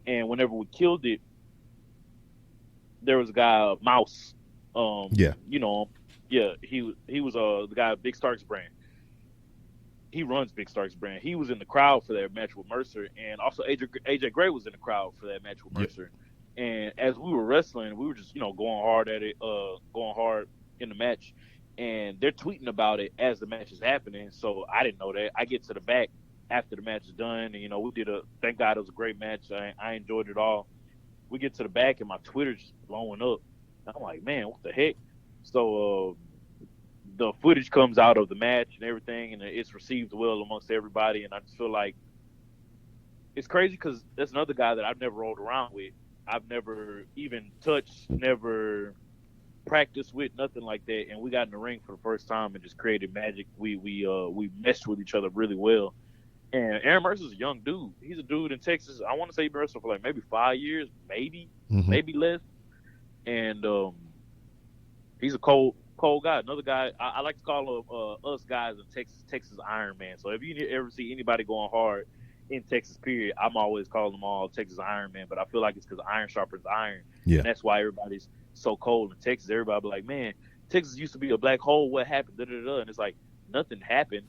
And whenever we killed it, there was a guy, Mouse. Yeah. You know, yeah, he was the guy at Big Starks brand. He runs Big Starks brand. He was in the crowd for that match with Mercer, and also AJ Gray was in the crowd for that match with Mercer. Yep. And as we were wrestling, we were just going hard at it, going hard in the match, and they're tweeting about it as the match is happening. So I didn't know that. I get to the back after the match is done, and we did thank God it was a great match. I enjoyed it all. We get to the back, and my Twitter's just blowing up. I'm like, man, what the heck? So the footage comes out of the match and everything, and it's received well amongst everybody. And I just feel like it's crazy because that's another guy that I've never rolled around with. I've never even touched, never practiced with, nothing like that. And we got in the ring for the first time and just created magic. We meshed with each other really well. And Aaron Mercer's a young dude. He's a dude in Texas. I want to say he's been wrestling for like maybe 5 years, maybe less. And he's a cold guy. Another guy, I like to call us guys in Texas Iron Man. So if you ever see anybody going hard in Texas, period, I'm always calling them all Texas Iron Man. But I feel like it's because iron sharpens iron. Yeah. And that's why everybody's so cold in Texas. Everybody be like, man, Texas used to be a black hole. What happened? And it's like, nothing happened.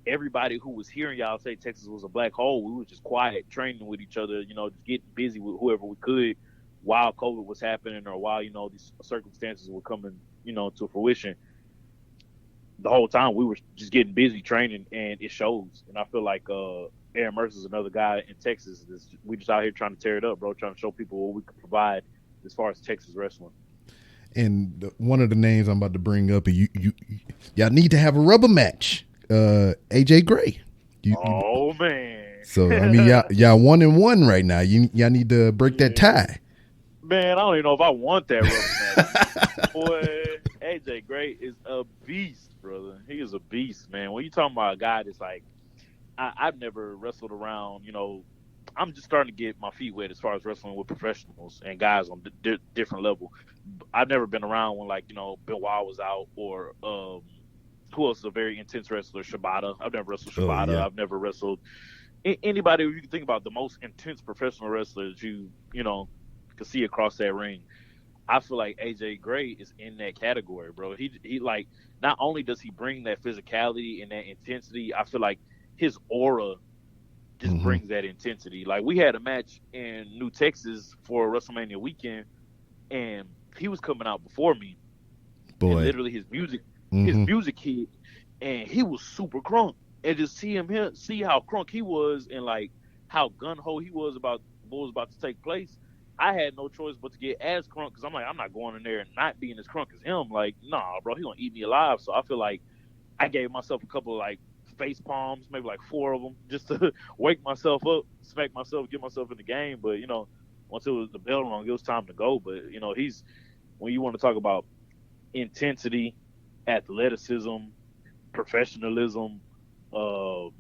Everybody who was hearing y'all say Texas was a black hole, we were just quiet, training with each other, just getting busy with whoever we could while COVID was happening or while, these circumstances were coming, to fruition. The whole time we were just getting busy training, and it shows. And I feel like Aaron Mercer's another guy in Texas. We just out here trying to tear it up, bro, trying to show people what we can provide as far as Texas wrestling. And one of the names I'm about to bring up, and y'all need to have a rubber match. AJ Gray. Man. So I mean, y'all 1-1 right now. Y'all need to break that tie. Man, I don't even know if I want that rubber match. Boy, AJ Gray is a beast, brother. He is a beast, man. When you talking about a guy that's like, I've never wrestled around. I'm just starting to get my feet wet as far as wrestling with professionals and guys on different level. I've never been around when Bill Wild was out or who else is a very intense wrestler? Shibata. I've never wrestled Shibata. Yeah. I've never wrestled anybody you can think about the most intense professional wrestlers you can see across that ring. I feel like AJ Gray is in that category, bro. He like, not only does he bring that physicality and that intensity, I feel like his aura just brings that intensity. Like, we had a match in New Texas for WrestleMania weekend, and he was coming out before me. Boy. And literally his music hit, and he was super crunk. and just see him here, see how crunk he was, and like how gun ho he was about what was about to take place. I had no choice but to get as crunk because I'm like, I'm not going in there and not being as crunk as him. Like, nah, bro, he gonna eat me alive. So I feel like I gave myself a couple of like face palms, maybe like 4 of them, just to wake myself up, smack myself, get myself in the game. But once it was the bell rung, it was time to go. But he's when you want to talk about intensity, athleticism, professionalism, um,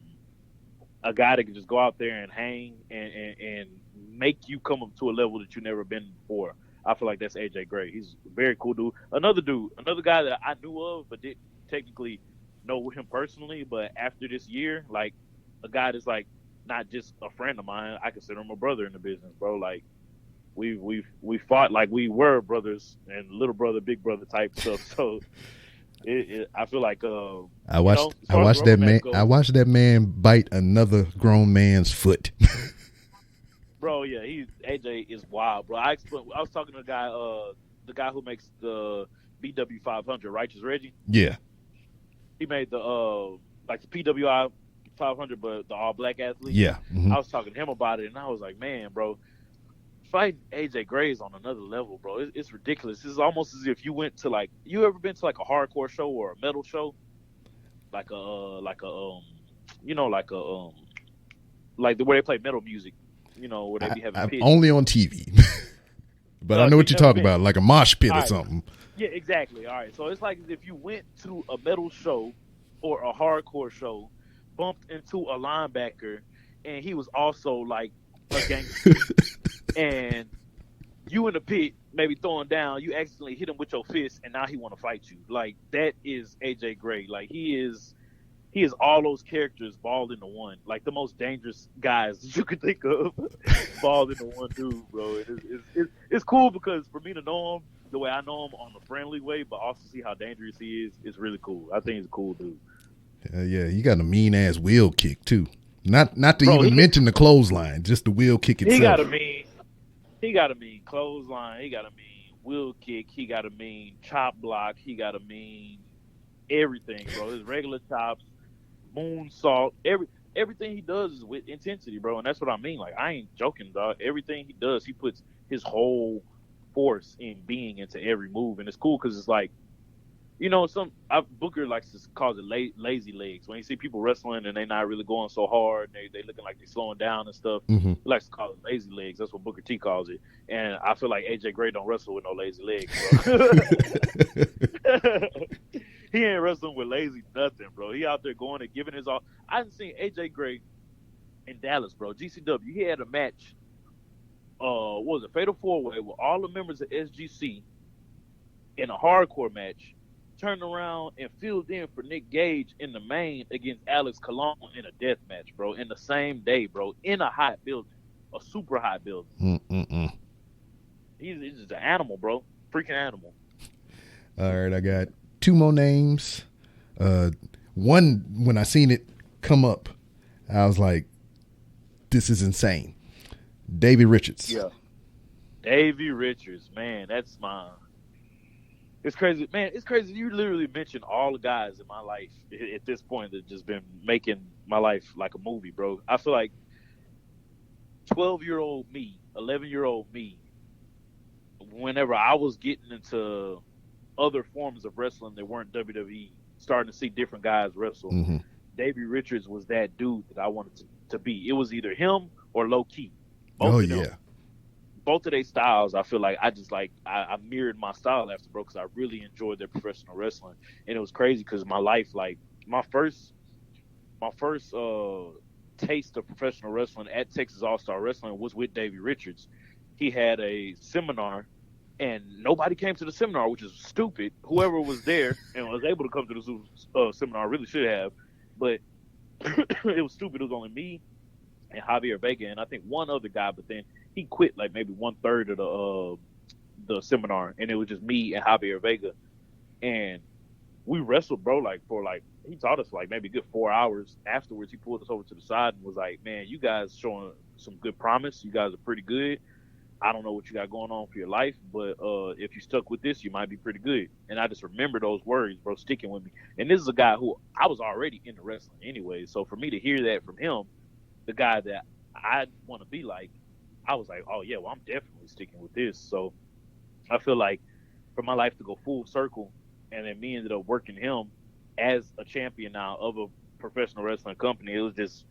a guy that can just go out there and hang and make you come up to a level that you've never been before. I feel like that's AJ Gray. He's a very cool dude. Another guy that I knew of but didn't technically know him personally, but after this year, like a guy that's like not just a friend of mine, I consider him a brother in the business, bro. Like we fought like we were brothers and little brother, big brother type stuff. So I feel like I watched that man bite another grown man's foot. Bro, yeah, AJ is wild, bro. I was talking to the guy who makes the BW 500, Righteous Reggie. Yeah, he made the like the PWI 500, but the all black athlete. Yeah, I was talking to him about it, and I was like, man, bro, fighting AJ Gray is on another level, bro. It's ridiculous. It's almost as if you went to like, you ever been to like a hardcore show or a metal show, like like the where they play metal music, where they be having pits. Only on TV, but I know what you're talking about, like a mosh pit or something. Yeah, exactly. All right, so it's like as if you went to a metal show or a hardcore show, bumped into a linebacker, and he was also like a gangster. And you in the pit, maybe throwing down, you accidentally hit him with your fist, and now he want to fight you. Like, that is AJ Gray. Like, he is all those characters balled into one. Like, the most dangerous guys that you could think of balled into one dude, bro. It's cool because for me to know him the way I know him on a friendly way, but also see how dangerous he is really cool. I think he's a cool dude. Yeah, he got a mean ass wheel kick too. Not to even mention the clothesline, just the wheel kick itself. He got a mean clothesline. He got a mean wheel kick. He got a mean chop block. He got a mean everything, bro. His regular chops, moonsault, everything he does is with intensity, bro. And that's what I mean. Like, I ain't joking, dog. Everything he does, he puts his whole force in being into every move, and it's cool because it's like, Booker likes to call it lazy legs. When you see people wrestling and they not really going so hard, they looking like they slowing down and stuff. Mm-hmm. He likes to call it lazy legs. That's what Booker T calls it. And I feel like AJ Gray don't wrestle with no lazy legs, bro. He ain't wrestling with lazy nothing, bro. He out there going and giving his all. I didn't see AJ Gray in Dallas, bro. GCW. He had a match. What was it? Fatal 4-Way with all the members of SGC in a hardcore match. Turned around and filled in for Nick Gage in the main against Alex Colon in a death match, bro, in the same day, bro, in a hot building, a super hot building. He's just an animal, bro. Freaking animal. All right, I got 2 more names. One, when I seen it come up, I was like, this is insane. Davey Richards. Yeah. Davey Richards, man, that's my... It's crazy, man. It's crazy. You literally mentioned all the guys in my life at this point that just been making my life like a movie, bro. I feel like 12-year-old me, 11-year-old me, whenever I was getting into other forms of wrestling that weren't WWE, starting to see different guys wrestle, Davey Richards was that dude that I wanted to be. It was either him or Low Key. Both of them. Both of their styles, I feel like I mirrored my style after, bro, because I really enjoyed their professional wrestling. And it was crazy because my life, like my first taste of professional wrestling at Texas All-Star Wrestling was with Davey Richards. He had a seminar, and nobody came to the seminar, which is stupid. Whoever was there and was able to come to the seminar really should have, but it was stupid. It was only me and Javier Vega, and I think one other guy, but then he quit like maybe 1/3 of the seminar, and it was just me and Javier Vega, and we wrestled, bro. He taught us like maybe a good 4 hours. Afterwards, he pulled us over to the side and was like, "Man, you guys showing some good promise. You guys are pretty good. I don't know what you got going on for your life, but if you stuck with this, you might be pretty good. And I just remember those words, bro, sticking with me. And this is a guy who I was already into wrestling anyway. So for me to hear that from him, the guy that I want to be like, I was like, oh yeah, well I'm definitely sticking with this. So I feel like for my life to go full circle, and then me ended up working him as a champion now of a professional wrestling company. It was just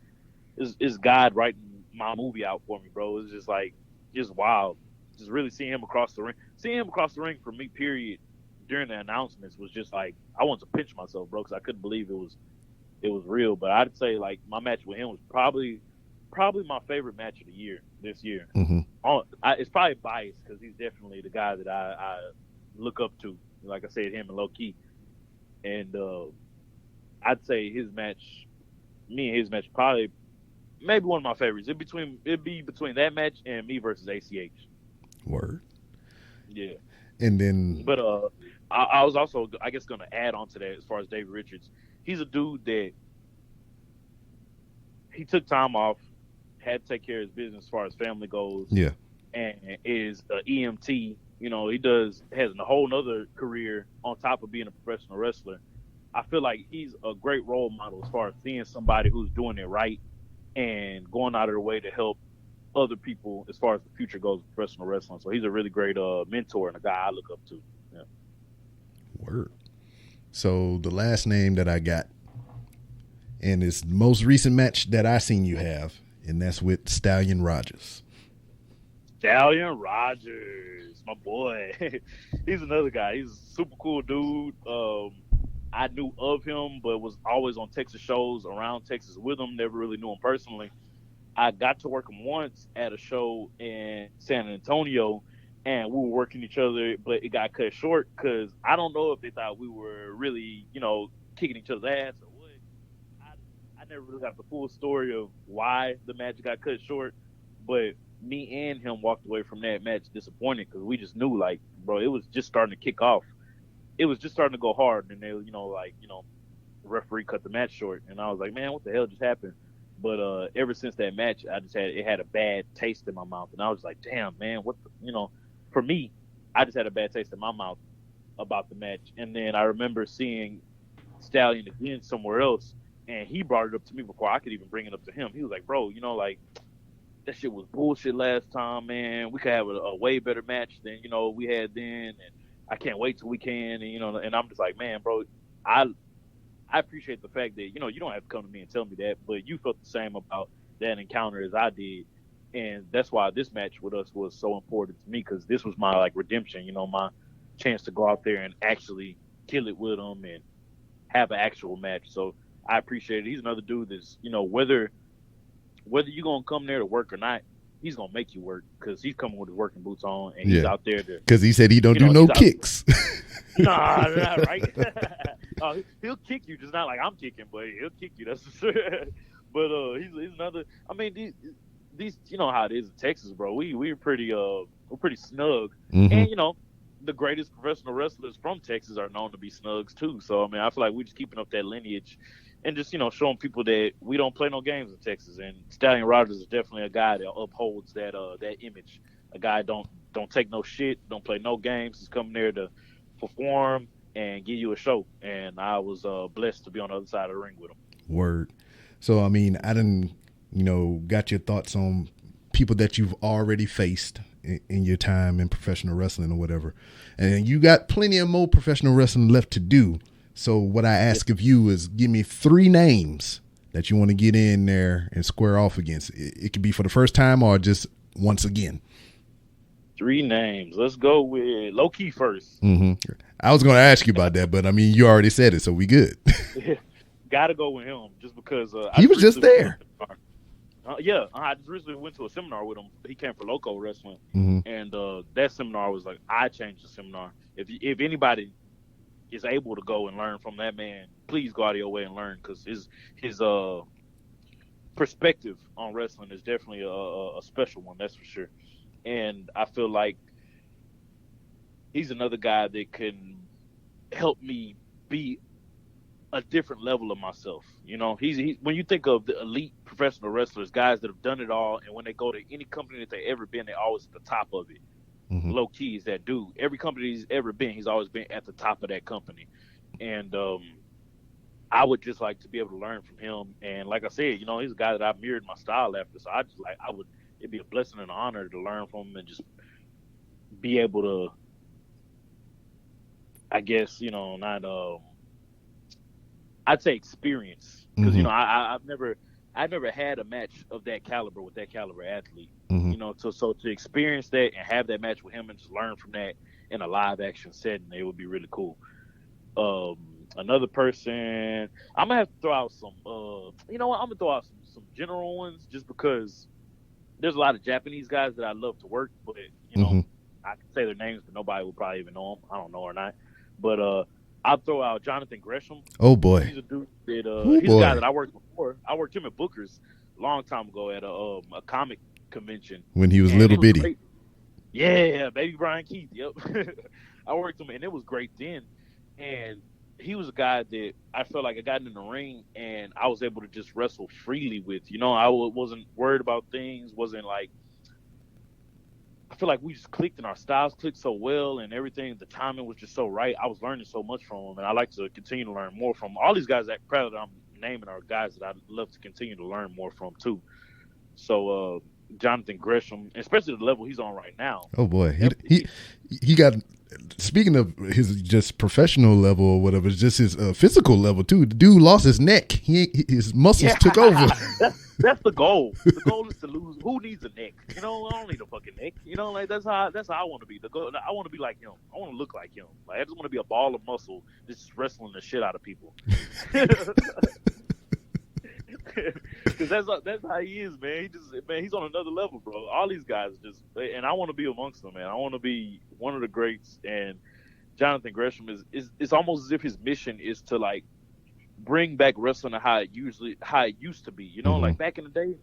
it's God writing my movie out for me, bro. It's just like just wild. Just really seeing him across the ring. Seeing him across the ring for me, period, during the announcements was just like I wanted to pinch myself, bro, because I couldn't believe it was real. But I'd say like my match with him was probably my favorite match of the year this year. Mm-hmm. It's probably biased because he's definitely the guy that I look up to. Like I said, him and Low Key, and I'd say me and his match, probably maybe one of my favorites. It'd be between that match and me versus ACH. Word. Yeah. And then, But I was also, I guess, going to add on to that as far as David Richards. He's a dude that he took time off, had to take care of his business as far as family goes. yeah, And is an EMT. You know, has a whole nother career on top of being a professional wrestler. I feel like he's a great role model as far as seeing somebody who's doing it right and going out of their way to help other people as far as the future goes with professional wrestling. So he's a really great mentor and a guy I look up to. Yeah. word. So the last name that I got, and it's the most recent match that I seen you have, and that's with Stallion Rogers. Stallion Rogers, my boy. He's another guy. He's a super cool dude. I knew of him, but was always on Texas shows around Texas with him. Never really knew him personally. I got to work him once at a show in San Antonio, and we were working each other, but it got cut short because I don't know if they thought we were really, kicking each other's ass or what. I never really got the full story of why the match got cut short, but me and him walked away from that match disappointed because we just knew, like, bro, it was just starting to kick off. It was just starting to go hard, and they, the referee cut the match short, and I was like, man, what the hell just happened? But ever since that match, it had a bad taste in my mouth, and I was like, damn, man, for me, I just had a bad taste in my mouth about the match. And then I remember seeing Stallion again somewhere else, and he brought it up to me before I could even bring it up to him. He was like, bro, that shit was bullshit last time, man. We could have a way better match than, we had then, and I can't wait till we can, and I'm just like, man, bro, I appreciate the fact that, you don't have to come to me and tell me that, but you felt the same about that encounter as I did. And that's why this match with us was so important to me, because this was my, redemption, my chance to go out there and actually kill it with him and have an actual match. So I appreciate it. He's another dude that's, whether you're going to come there to work or not, he's going to make you work because he's coming with his working boots on, and he's out there to... Because he said he don't do no kicks. Nah, right? He'll kick you, just not like I'm kicking, but he'll kick you, that's for sure. But he's another... I mean, these you know how it is in Texas, bro. We're pretty snug. Mm-hmm. And, the greatest professional wrestlers from Texas are known to be snugs, too. So, I mean, I feel like we're just keeping up that lineage and just, showing people that we don't play no games in Texas. And Stallion Rogers is definitely a guy that upholds that image. A guy don't take no shit, don't play no games. He's coming there to perform and give you a show. And I was blessed to be on the other side of the ring with him. Word. So, I mean, I didn't, got your thoughts on people that you've already faced in your time in professional wrestling or whatever. And you got plenty of more professional wrestling left to do. So what I ask of you is give me 3 names that you want to get in there and square off against. It could be for the first time or just once again. 3 names. Let's go with Low Key first. Mm-hmm. I was going to ask you about that, but I mean, you already said it, so we good. Gotta go with him just because he was just there. I just recently went to a seminar with him. He came for Loco Wrestling, mm-hmm. and that seminar was like, I changed the seminar. If anybody is able to go and learn from that man, please go out of your way and learn, because his perspective on wrestling is definitely a special one, that's for sure. And I feel like he's another guy that can help me be a different level of myself. You know, he's when you think of the elite professional wrestlers, guys that have done it all, and when they go to any company that they ever been, they're always at the top of it. Low key is that dude. Every company he's ever been, he's always been at the top of that company. And I would just like to be able to learn from him. And like I said, you know, he's a guy that I mirrored my style after. So it'd be a blessing and an honor to learn from him and just be able to, I guess, you know, not I'd say experience, because you know I've never had a match of that caliber with that caliber athlete. You know, so to experience that and have that match with him and just learn from that in a live action setting, it would be really cool. Another person, I'm gonna have to throw out some. You know what? I'm gonna throw out some general ones just because there's a lot of Japanese guys that I love to work, but you know, I can say their names, but nobody will probably even know them. I don't know or not, but I'll throw out Jonathan Gresham. Oh boy, he's a dude that he's a guy that I worked before. I worked him at Booker's a long time ago at a comic convention when he was little bitty. Great. Yeah, baby Bryan Keith. Yep, I worked him, and it was great then. And he was a guy that I felt like I got in the ring and I was able to just wrestle freely with. You know, I wasn't worried about things. Wasn't like, I feel like we just clicked and our styles clicked so well and everything. The timing was just so right. I was learning so much from him, and I like to continue to learn more from all these guys. That crowd that I'm naming are guys that I'd love to continue to learn more from too. So Jonathan Gresham, especially the level he's on right now. Oh boy, he got. Speaking of his just professional level or whatever, it's just his physical level too. The dude lost his neck. His muscles took over. That's the goal. The goal is to lose. Who needs a neck? You know, I don't need a fucking neck. You know, like that's how I want to be. I want to be like him. I want to look like him. Like I just want to be a ball of muscle, just wrestling the shit out of people. Because that's how he is, man. He's on another level, bro. All these guys and I want to be amongst them, man. I want to be one of the greats. And Jonathan Gresham it's almost as if his mission is to like bring back wrestling to how it used to be. You know, like back in the day,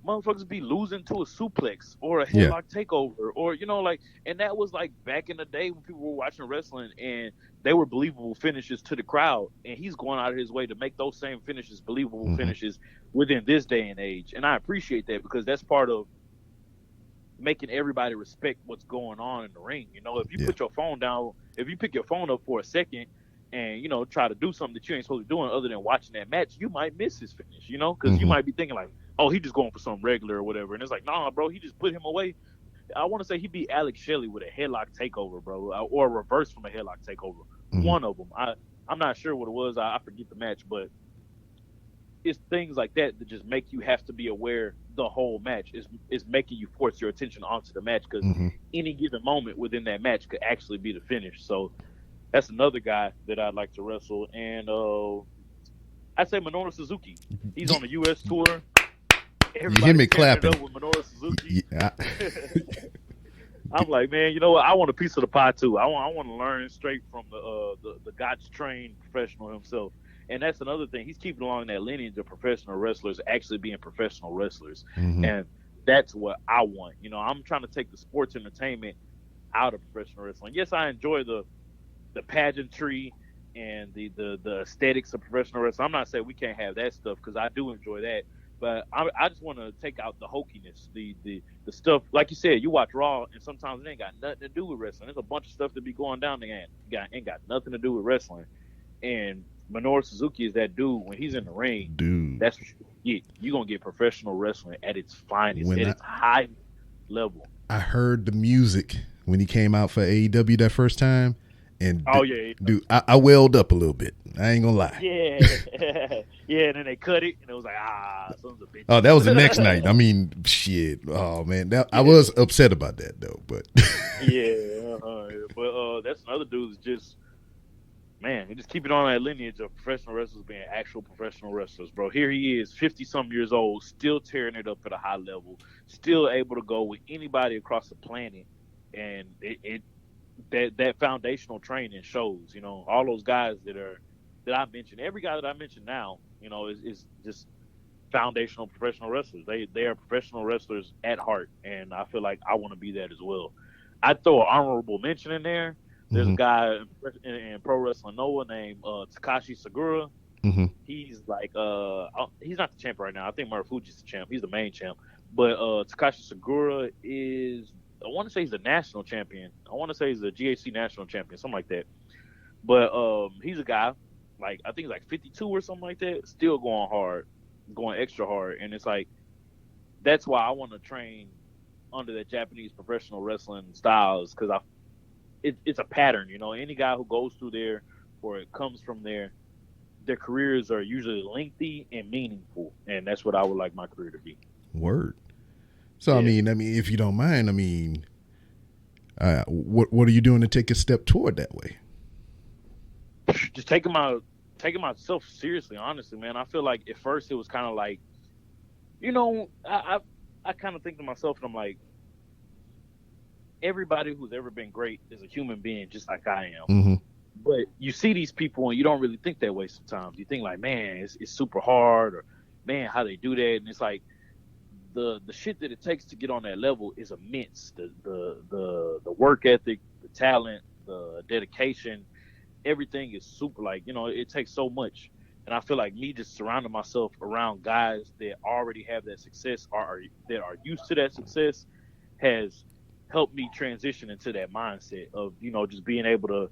motherfuckers be losing to a suplex or a headlock takeover, or you know, like, and that was like back in the day when people were watching wrestling and they were believable finishes to the crowd, and he's going out of his way to make those same finishes believable finishes within this day and age. And I appreciate that because that's part of making everybody respect what's going on in the ring. You know, if you put your phone down, if you pick your phone up for a second and, you know, try to do something that you ain't supposed to be doing other than watching that match, you might miss his finish, you know, because you might be thinking like, oh, he just going for some regular or whatever. And it's like, nah, bro, he just put him away. I want to say he beat Alex Shelley with a headlock takeover, bro, or a reverse from a headlock takeover. One of them. I'm not sure what it was. I forget the match, but it's things like that that just make you have to be aware the whole match is making you force your attention onto the match because any given moment within that match could actually be the finish. So that's another guy that I'd like to wrestle. And I'd say Minoru Suzuki. He's on the U.S. tour. You hear me clapping. Up with Minoru Suzuki. Yeah. I'm like, man, you know what? I want a piece of the pie too. I want to learn straight from the Gotch trained professional himself. And that's another thing. He's keeping along that lineage of professional wrestlers actually being professional wrestlers. And that's what I want. You know, I'm trying to take the sports entertainment out of professional wrestling. Yes, I enjoy the pageantry and the aesthetics of professional wrestling. I'm not saying we can't have that stuff because I do enjoy that. But I just want to take out the hokiness, the stuff. Like you said, you watch Raw, and sometimes it ain't got nothing to do with wrestling. There's a bunch of stuff that be going down there ain't got nothing to do with wrestling. And Minoru Suzuki is that dude. When he's in the ring, dude, that's what you get. You're going to get professional wrestling at its finest, its high level. I heard the music when he came out for AEW that first time. And dude, I welled up a little bit. I ain't gonna lie. Yeah, and then they cut it, and it was like, son's a bitch. Oh, that was the next night. I mean, shit. Oh man, I was upset about that though. But but that's another dude that's just, man, he just keep it on that lineage of professional wrestlers being actual professional wrestlers, bro. Here he is, 50-some years old, still tearing it up at a high level, still able to go with anybody across the planet, and that foundational training shows. You know, all those guys that I mentioned, every guy that I mentioned now, you know, is just foundational professional wrestlers. They are professional wrestlers at heart, and I feel like I want to be that as well. I'd throw an honorable mention in there. There's a guy in Pro Wrestling Noah named Takashi Sagura. Mm-hmm. He's like he's not the champ right now. I think Marufuji's the champ. He's the main champ. But Takashi Segura is, I want to say he's a national champion. I want to say he's a GHC national champion, something like that. But he's a guy, like I think he's like 52 or something like that, still going hard, going extra hard, and it's like that's why I want to train under that Japanese professional wrestling styles, because it's a pattern, you know. Any guy who goes through there or it comes from there, their careers are usually lengthy and meaningful, and that's what I would like my career to be. Word. So Yeah. I mean, if you don't mind, what are you doing to take a step toward that way? Just taking myself seriously, honestly, man. I feel like at first it was kind of like, you know, I kind of think to myself, and I'm like, everybody who's ever been great is a human being just like I am. Mm-hmm. But you see these people and you don't really think that way sometimes. You think like, man, it's super hard, or man, how they do that, and it's like the shit that it takes to get on that level is immense. The work ethic, the talent, the dedication, everything is super, like, you know, it takes so much. And I feel like me just surrounding myself around guys that already have that success, or that are used to that success, has helped me transition into that mindset of, you know, just being able to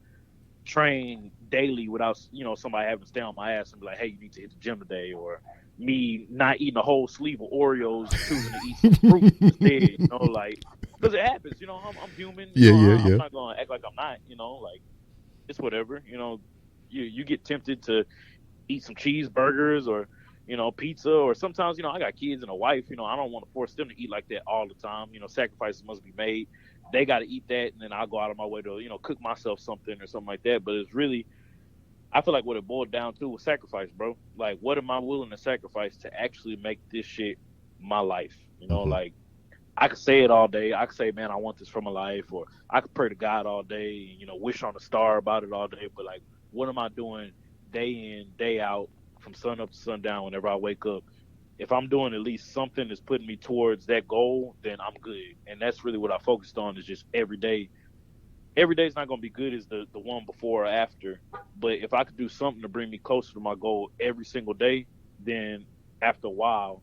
train daily without, you know, somebody having to stay on my ass and be like, hey, you need to hit the gym today, or me not eating a whole sleeve of Oreos and choosing to eat some fruit instead, you know, like, because it happens, you know, I'm human. You know, I'm not going to act like I'm not, you know, like, it's whatever, you know, you get tempted to eat some cheeseburgers or, you know, pizza, or sometimes, you know, I got kids and a wife, you know, I don't want to force them to eat like that all the time. You know, sacrifices must be made. They got to eat that, and then I'll go out of my way to, you know, cook myself something or something like that. But it's really, I feel like what it boiled down to was sacrifice, bro. Like, what am I willing to sacrifice to actually make this shit my life? You know, like, I could say it all day. I could say, man, I want this for my life, or I could pray to God all day and, you know, wish on a star about it all day. But, like, what am I doing day in, day out, from sun up to sundown whenever I wake up? If I'm doing at least something that's putting me towards that goal, then I'm good. And that's really what I focused on, is just every day. Every day is not going to be good as the one before or after. But if I could do something to bring me closer to my goal every single day, then after a while,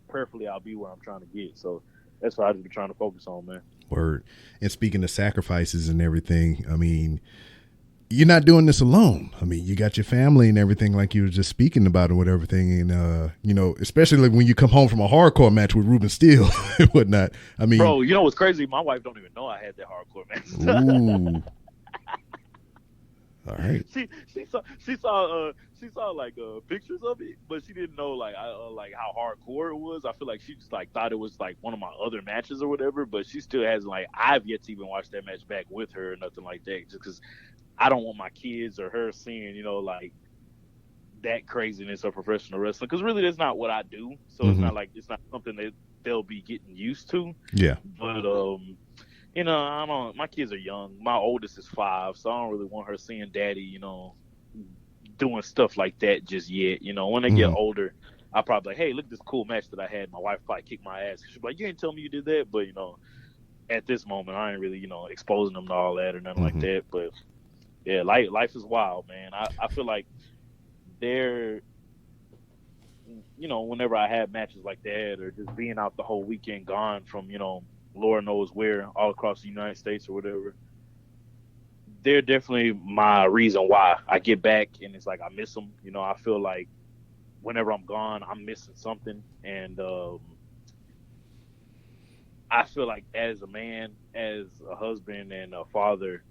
prayerfully, I'll be where I'm trying to get. So that's what I've been trying to focus on, man. Word. And speaking of sacrifices and everything, I mean, you're not doing this alone. I mean, you got your family and everything, like you were just speaking about and whatever thing. And, you know, especially like when you come home from a hardcore match with Ruben Steele and whatnot. I mean, bro, you know what's crazy? My wife don't even know I had that hardcore match. Ooh. All right. She saw like pictures of it, but she didn't know like like how hardcore it was. I feel like she just like thought it was like one of my other matches or whatever. But she still hasn't, like, I've yet to even watch that match back with her or nothing like that, just because I don't want my kids or her seeing, you know, like, that craziness of professional wrestling, because really that's not what I do. So it's not like, it's not something that they'll be getting used to. Yeah. But you know, my kids are young. My oldest is 5, so I don't really want her seeing daddy, you know, doing stuff like that just yet. You know, when they get older, I'll probably like, hey, look at this cool match that I had. My wife probably kicked my ass. She's like, you ain't tell me you did that. But, you know, at this moment, I ain't really, you know, exposing them to all that or nothing like that. But yeah, life is wild, man. I feel like they're, you know, whenever I have matches like that, or just being out the whole weekend gone from, you know, Lord knows where, all across the United States or whatever, they're definitely my reason why I get back, and it's like I miss them. You know, I feel like whenever I'm gone, I'm missing something, and I feel like as a man, as a husband and a father,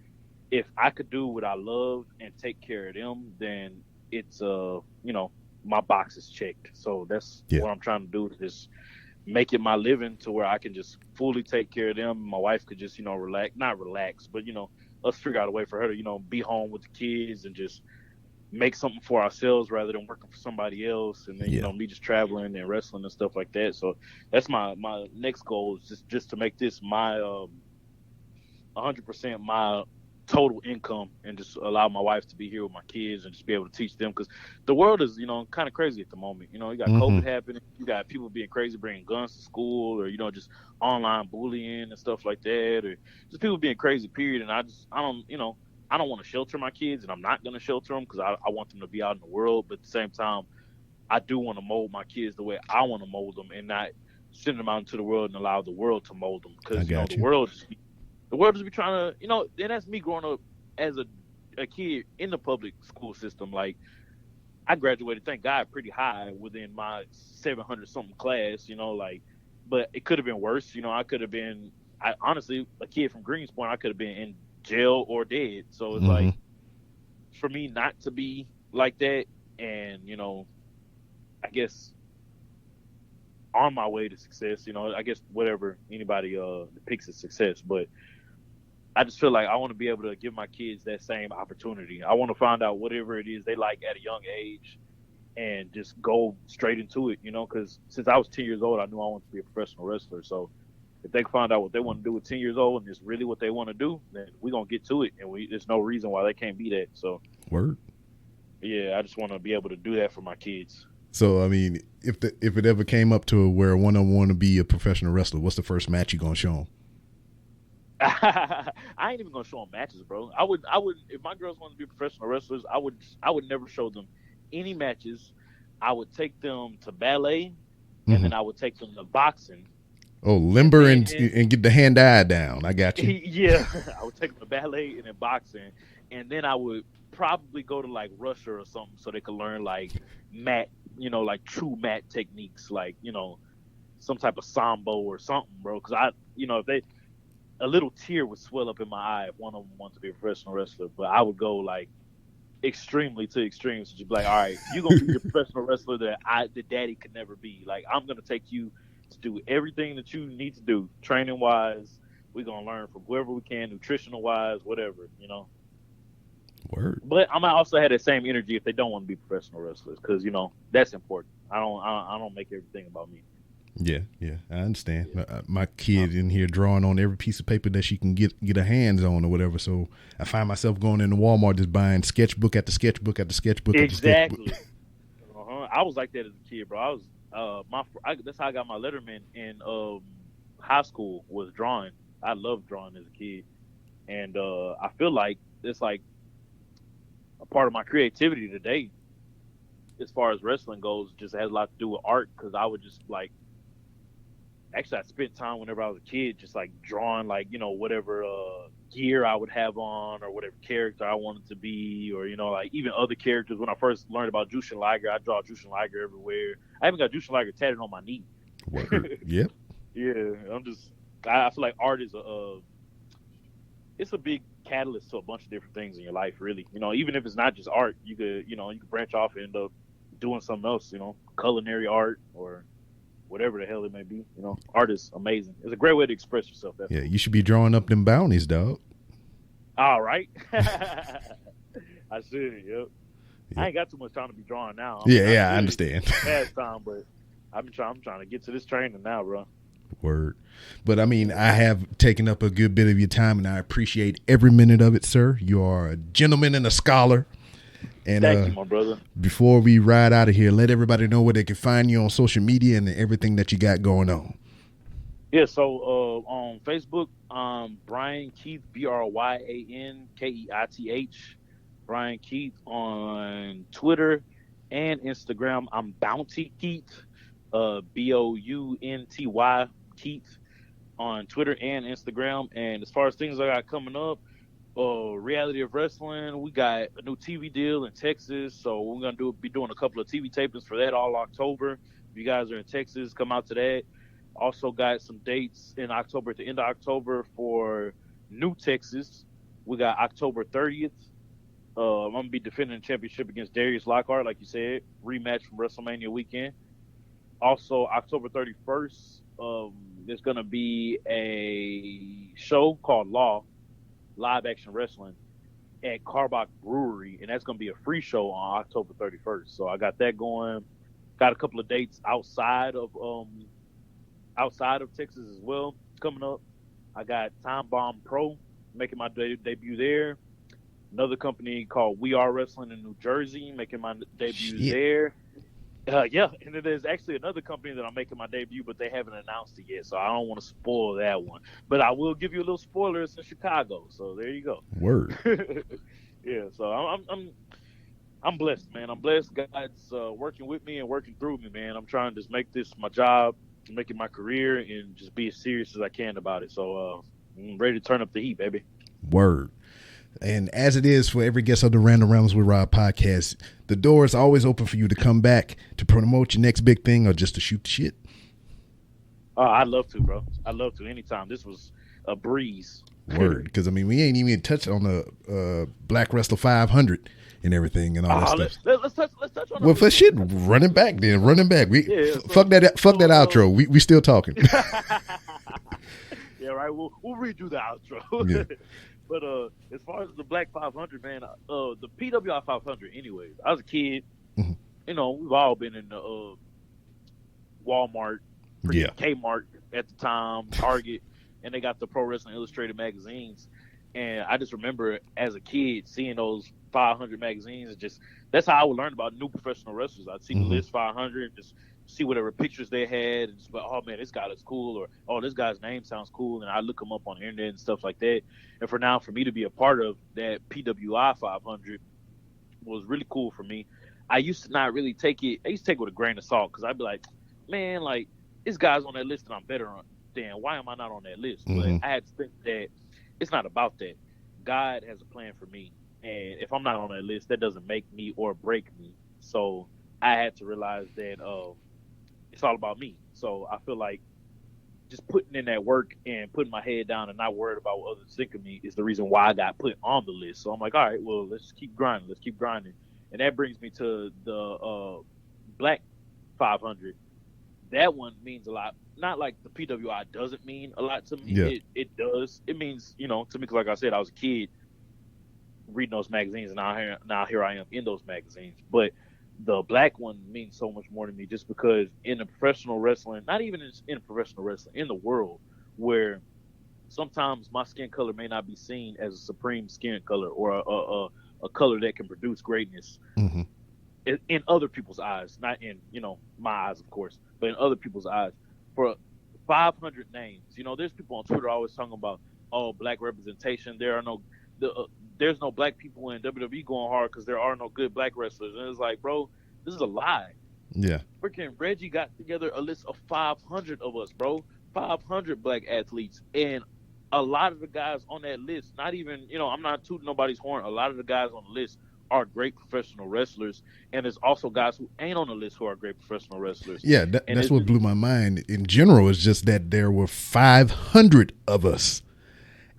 if I could do what I love and take care of them, then it's you know, my box is checked. So that's what I'm trying to do, is just make it my living to where I can just fully take care of them. My wife could just, you know, not relax, but, you know, let's figure out a way for her to, you know, be home with the kids and just make something for ourselves rather than working for somebody else. And then, you know, me just traveling and wrestling and stuff like that. So that's my next goal, is just to make this my 100% my total income, and just allow my wife to be here with my kids and just be able to teach them, because the world is, you know, kind of crazy at the moment. You know, you got COVID happening, you got people being crazy, bringing guns to school, or, you know, just online bullying and stuff like that, or just people being crazy, period. And I don't, you know, I don't want to shelter my kids, and I'm not going to shelter them because I want them to be out in the world. But at the same time, I do want to mold my kids the way I want to mold them, and not send them out into the world and allow the world to mold them. I Because got the you. world just be trying to, and that's me growing up as a kid in the public school system. Like, I graduated, thank God, pretty high within my 700 something class. Like, but it could have been worse. I could have been, honestly, a kid from Greenspoint, I could have been in jail or dead. So it's Mm-hmm. like, for me not to be like that, and I guess on my way to success, I guess whatever anybody depicts as success, but I just feel like I want to be able to give my kids that same opportunity. I want to find out whatever it is they like at a young age and just go straight into it, because since I was 10 years old, I knew I wanted to be a professional wrestler. So if they can find out what they want to do at 10 years old and it's really what they want to do, then we're going to get to it. And there's no reason why they can't be that. So, Word. yeah, I just want to be able to do that for my kids. So I mean, if it ever came up to where one of them want to be a professional wrestler, what's the first match you gonna show them? I ain't even gonna show them matches, bro. I would if my girls want to be professional wrestlers, I would never show them any matches. I would take them to ballet, and then I would take them to boxing. Oh, limber and get the hand-eye down. I got you. Yeah, I would take them to ballet and then boxing, and then I would probably go to like Russia or something so they could learn like mat, like true mat techniques, like some type of sambo or something, bro. Because if a little tear would swell up in my eye if one of them wanted to be a professional wrestler, but I would go like extremely to extremes. So you'd be like, all right, you're gonna be the professional wrestler that the daddy could never be. Like, I'm gonna take you to do everything that you need to do, training wise. We're gonna learn from whoever we can, nutritional wise, whatever. Word. But I might also have that same energy if they don't want to be professional wrestlers, because that's important. I don't make everything about me. Yeah, I understand. Yeah. My kid in here drawing on every piece of paper that she can get her hands on or whatever. So I find myself going into Walmart just buying sketchbook after sketchbook after sketchbook. Exactly. After sketchbook. I was like that as a kid, bro. That's how I got my letterman in high school, was drawing. I loved drawing as a kid, and I feel like it's like a part of my creativity today, as far as wrestling goes. Just has a lot to do with art, because I would just like. Actually, I spent time whenever I was a kid just like drawing, like, whatever gear I would have on, or whatever character I wanted to be, or, like even other characters. When I first learned about Jushin Liger, I draw Jushin Liger everywhere. I even got Jushin Liger tatted on my knee. Yep. Yeah, I feel like art is it's a big catalyst to a bunch of different things in your life, really. Even if it's not just art, you could branch off and end up doing something else, culinary art or whatever the hell it may be. Art is amazing. It's a great way to express yourself. Yeah, you should be drawing up them bounties, dog. All right. I should, yep. I ain't got too much time to be drawing now. I understand. Past time, but I'm trying to get to this training now, bro. Word. But I mean, I have taken up a good bit of your time, and I appreciate every minute of it, sir. You are a gentleman and a scholar. And thank you, my brother. Before we ride out of here, let everybody know where they can find you on social media and everything that you got going on. Yeah, so on Facebook, Bryan Keith, BryanKeith, Bryan Keith. On Twitter and Instagram, I'm Bounty Keith, Bounty Keith, on Twitter and Instagram. And as far as things I got coming up, Reality of Wrestling, we got a new TV deal in Texas, so we're gonna be doing a couple of TV tapings for that all October. If you guys are in Texas, come out to that. Also got some dates in October, at the end of October, for New Texas. We got October 30th. I'm gonna be defending the championship against Darius Lockhart, like you said, rematch from WrestleMania weekend. Also, October 31st, there's gonna be a show called Live Action Wrestling at Carbach Brewery, and that's going to be a free show on October 31st. So I got that going. Got a couple of dates outside of Texas as well coming up. I got Time Bomb Pro making my debut there. Another company called We Are Wrestling in New Jersey making my debut there. Yeah, and then there's actually another company that I'm making my debut, but they haven't announced it yet, so I don't want to spoil that one. But I will give you a little spoiler. It's in Chicago, so there you go. Word. Yeah, so I'm blessed, man. I'm blessed. God's working with me and working through me, man. I'm trying to just make this my job, make it my career, and just be as serious as I can about it. So I'm ready to turn up the heat, baby. Word. And as it is for every guest of the Random Rambles with Rob podcast, the door is always open for you to come back to promote your next big thing or just to shoot the shit. I'd love to, bro. I'd love to anytime. This was a breeze. Word. Because, I mean, we ain't even touched on the Black Wrestler 500 and everything and all that stuff. Let's touch on Well, for shit, running back. Fuck that outro. We still talking. Yeah, right. We'll redo the outro. Yeah. But as far as the Black 500, man, the PWI 500, anyways, I was a kid. Mm-hmm. You know, we've all been in the Walmart, Yeah. Kmart at the time, Target, and they got the Pro Wrestling Illustrated magazines. And I just remember as a kid seeing those 500 magazines, and just that's how I would learn about new professional wrestlers. I'd see the list 500 and just see whatever pictures they had, and just be like, oh man, this guy looks cool, or oh, this guy's name sounds cool, and I look him up on the internet and stuff like that. And for me to be a part of that PWI 500 was really cool for me. I used to not really take it. I used to take it with a grain of salt because I'd be like, man, like this guy's on that list and I'm better than. Why am I not on that list? Mm-hmm. But I had to think that it's not about that. God has a plan for me, and if I'm not on that list, that doesn't make me or break me. So I had to realize that it's all about me. So I feel like just putting in that work and putting my head down and not worried about what others think of me is the reason why I got put on the list. So I'm like, all right, well, let's keep grinding. Let's keep grinding. And that brings me to the Black 500. That one means a lot. Not like the PWI doesn't mean a lot to me. Yeah. It does. It means, to me, because like I said, I was a kid reading those magazines, and now here I am in those magazines. But the Black one means so much more to me just because in the professional wrestling, not even in professional wrestling, in the world where sometimes my skin color may not be seen as a supreme skin color or a color that can produce greatness in other people's eyes, not in, my eyes, of course, but in other people's eyes. For 500 names, there's people on Twitter always talking about, black representation. There's no black people in WWE going hard because there are no good black wrestlers. And it's like, bro, this is a lie. Yeah. Freaking Reggie got together a list of 500 of us, bro. 500 black athletes. And a lot of the guys on that list, not even, I'm not tooting nobody's horn. A lot of the guys on the list are great professional wrestlers. And there's also guys who ain't on the list who are great professional wrestlers. Yeah, that's what blew my mind. In general, is just that there were 500 of us.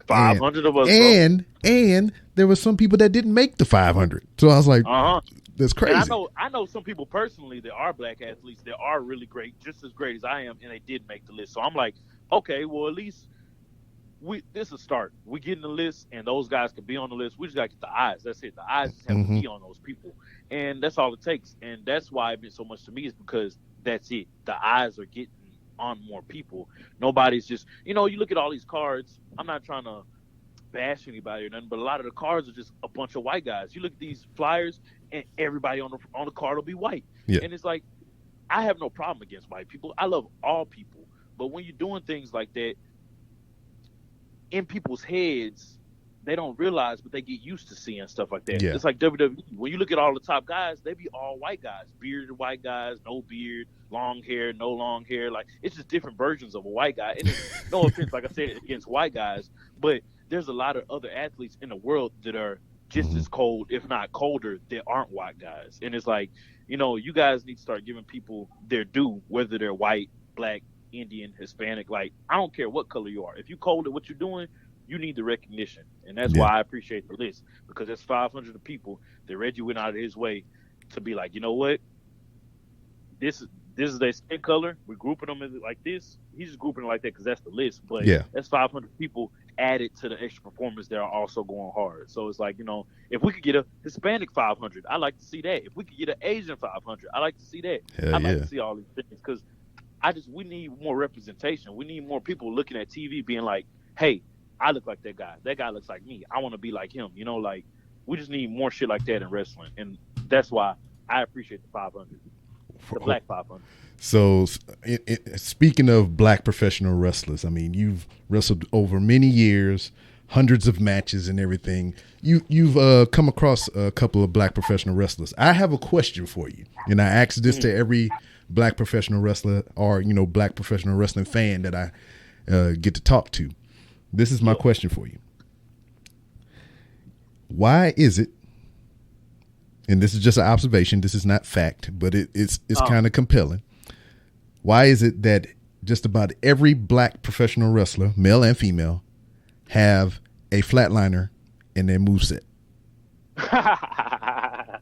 500 of us, and there were some people that didn't make the 500. So I was like, that's crazy. And I know some people personally that are black athletes that are really great, just as great as I am, and they did make the list. So I'm like, okay, well, at least this is a start. We get in the list, and those guys can be on the list. We just got to get the eyes. That's it. The eyes just have to be on those people. And that's all it takes. And that's why it meant so much to me, is because that's it. The eyes are getting on more people. Nobody's just, you look at all these cards. I'm not trying to bash anybody or nothing, but a lot of the cards are just a bunch of white guys. You look at these flyers, and everybody on the card will be white. Yeah. And it's like, I have no problem against white people. I love all people. But when you're doing things like that, in people's heads, they don't realize, but they get used to seeing stuff like that. Yeah. It's like WWE. When you look at all the top guys, they be all white guys, bearded white guys, no beard, long hair, no long hair. Like, it's just different versions of a white guy. And it's, no offense, like I said, against white guys, but there's a lot of other athletes in the world that are just as cold, if not colder, that aren't white guys. And it's like, you guys need to start giving people their due, whether they're white, black, Indian, Hispanic. Like, I don't care what color you are. If you cold at what you're doing, you need the recognition. And that's why I appreciate the list, because there's 500 people that Reggie went out of his way to be like, you know what? This is their skin color. We're grouping them as like this. He's just grouping it like that because that's the list. But that's 500 people added to the extra performers that are also going hard. So it's like, if we could get a Hispanic 500, I like to see that. If we could get an Asian 500, I like to see that. I like to see all these things, because we need more representation. We need more people looking at TV being like, hey, I look like that guy. That guy looks like me. I want to be like him. We just need more shit like that in wrestling. And that's why I appreciate the 500. The Black 500. So, speaking of black professional wrestlers, I mean, you've wrestled over many years, hundreds of matches and everything. You've come across a couple of black professional wrestlers. I have a question for you, and I ask this to every black professional wrestler or, black professional wrestling fan that I get to talk to. This is my question for you. Why is it, and this is just an observation, this is not fact, but it's kind of compelling. Why is it that just about every black professional wrestler, male and female, have a flatliner in their moveset? I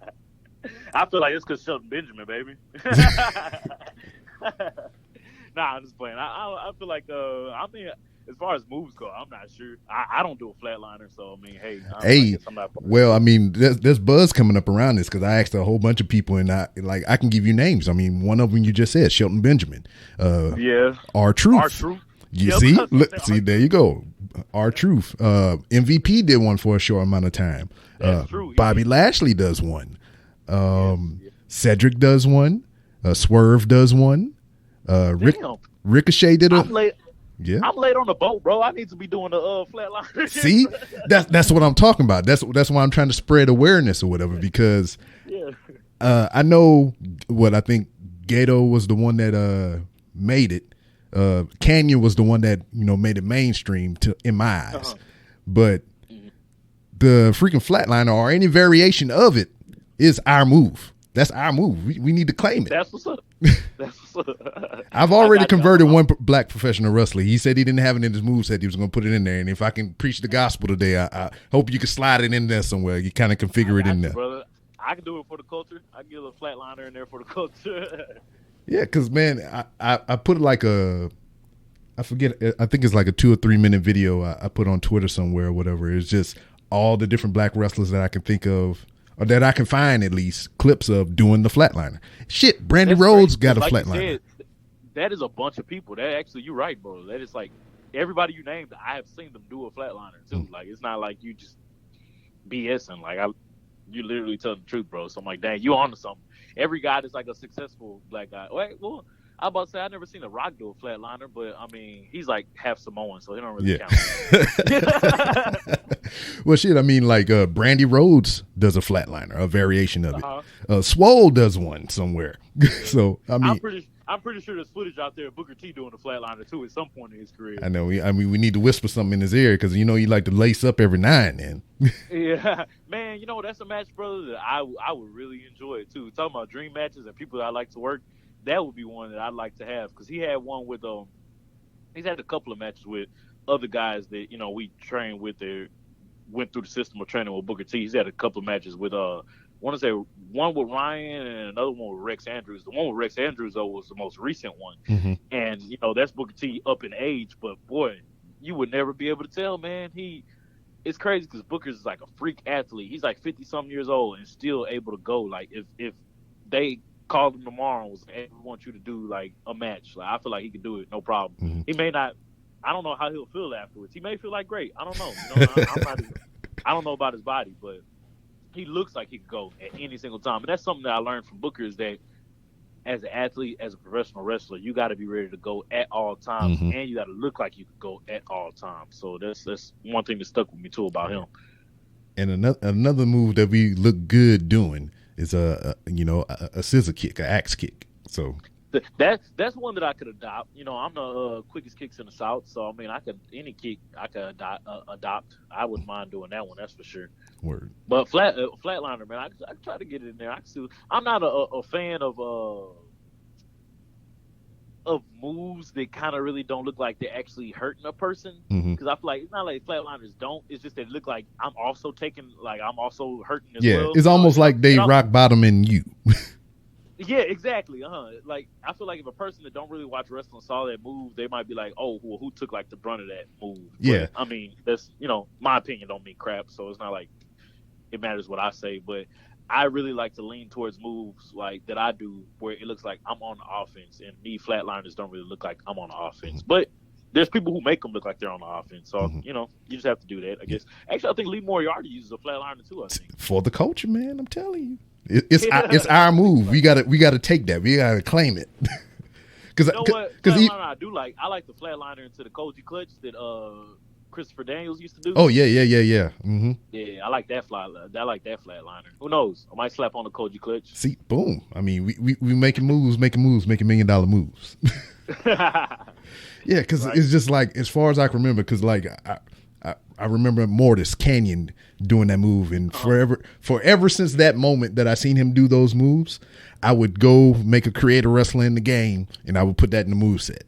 feel like it's because Shelton Benjamin, baby. Nah, I'm just playing. I feel like I mean, as far as moves go, I'm not sure. I don't do a flatliner, so I mean, hey. Well, I mean, there's buzz coming up around this because I asked a whole bunch of people, and I can give you names. I mean, one of them you just said, Shelton Benjamin. R-Truth. You see, there you go. R-Truth. MVP did one for a short amount of time. That's true. Bobby Lashley does one. Cedric does one. Swerve does one. Ricochet did a. I'm late on the boat, bro. I need to be doing the flatliner. See, that's what I'm talking about. That's why I'm trying to spread awareness or whatever, because I know what I think. Gato was the one that made it. Canyon was the one that made it mainstream in my eyes, but the freaking flatliner or any variation of it is our move. That's our move. We need to claim it. That's what's up. That's what's up. I've already converted one black professional wrestler. He said he didn't have it in his moveset. He was going to put it in there. And if I can preach the gospel today, I hope you can slide it in there somewhere. You kind of configure it in there. Brother. I can do it for the culture. I can get a little flatliner in there for the culture. Yeah, because, man, I put it like I forget. I think it's like a 2 or 3 minute video I put on Twitter somewhere or whatever. It's just all the different black wrestlers that I can think of, or that I can find at least clips of doing the flatliner. Shit, Brandy Rhodes got a flatliner. That is a bunch of people. That actually, you're right, bro. That is like everybody you named. I have seen them do a flatliner too. Like, it's not like you just BSing. Like, you literally tell the truth, bro. So I'm like, dang, you onto something. Every guy that's like a successful black guy. Well, I about to say I never seen a Rock do a flatliner, but I mean, he's like half Samoan, so he don't really count. Well, shit, I mean, like Brandy Rhodes does a flatliner, a variation of it. Swole does one somewhere. So I mean, I'm pretty sure there's footage out there of Booker T doing a flatliner too at some point in his career. I know. I mean, we need to whisper something in his ear because you like to lace up every now and then. Yeah, man. That's a match, brother, that I would really enjoy it too. Talking about dream matches and people that I like to work. That would be one that I'd like to have because he had one with he's had a couple of matches with other guys that we trained with. That went through the system of training with Booker T. He's had a couple of matches with I want to say one with Ryan and another one with Rex Andrews. The one with Rex Andrews though was the most recent one, and that's Booker T up in age, but boy, you would never be able to tell, man. It's crazy because Booker's is like a freak athlete. He's like 50-something years old and still able to go. Like if they called him tomorrow and was like, hey, we want you to do like a match. Like, I feel like he could do it, no problem. He may not. I don't know how he'll feel afterwards. He may feel like great. I don't know. I don't know about his body, but he looks like he could go at any single time. And that's something that I learned from Booker is that as an athlete, as a professional wrestler, you got to be ready to go at all times, and you got to look like you could go at all times. So that's one thing that stuck with me too about him. And another move that we look good doing is a scissor kick, an axe kick. So that's one that I could adopt. I'm the quickest kicks in the South, so I mean, any kick I could adopt. I wouldn't mind doing that one. That's for sure. Word. But flatliner, man, I try to get it in there. I'm not a fan of moves that kind of really don't look like they're actually hurting a person, because I feel like it's not like flatliners don't. It's just they look like I'm also hurting as well. Yeah, it's almost like they rock bottoming you. Yeah, exactly. Like I feel like if a person that don't really watch wrestling saw that move, they might be like, "Oh, well, who took like the brunt of that move?" Yeah. But, I mean, that's my opinion don't mean crap, so it's not like it matters what I say. But I really like to lean towards moves like that I do where it looks like I'm on the offense, and me flatliners don't really look like I'm on the offense. But there's people who make them look like they're on the offense, so you just have to do that, I guess. Actually, I think Lee Moriarty uses a flatliner too. I think for the culture, man. I'm telling you. It's our move. We gotta take that. We gotta claim it. You know what? I do like. I like the flatliner into the Koji clutch that Christopher Daniels used to do. Oh yeah. Mm-hmm. Yeah, I like that flatliner. Who knows? I might slap on the Koji clutch. See, boom. I mean, we making moves, making $1 million moves. Yeah, because it's just like, as far as I can remember, because like I remember Mortis Canyon doing that move, and forever since that moment that I seen him do those moves, I would go make a creator wrestler in the game, and I would put that in the move set.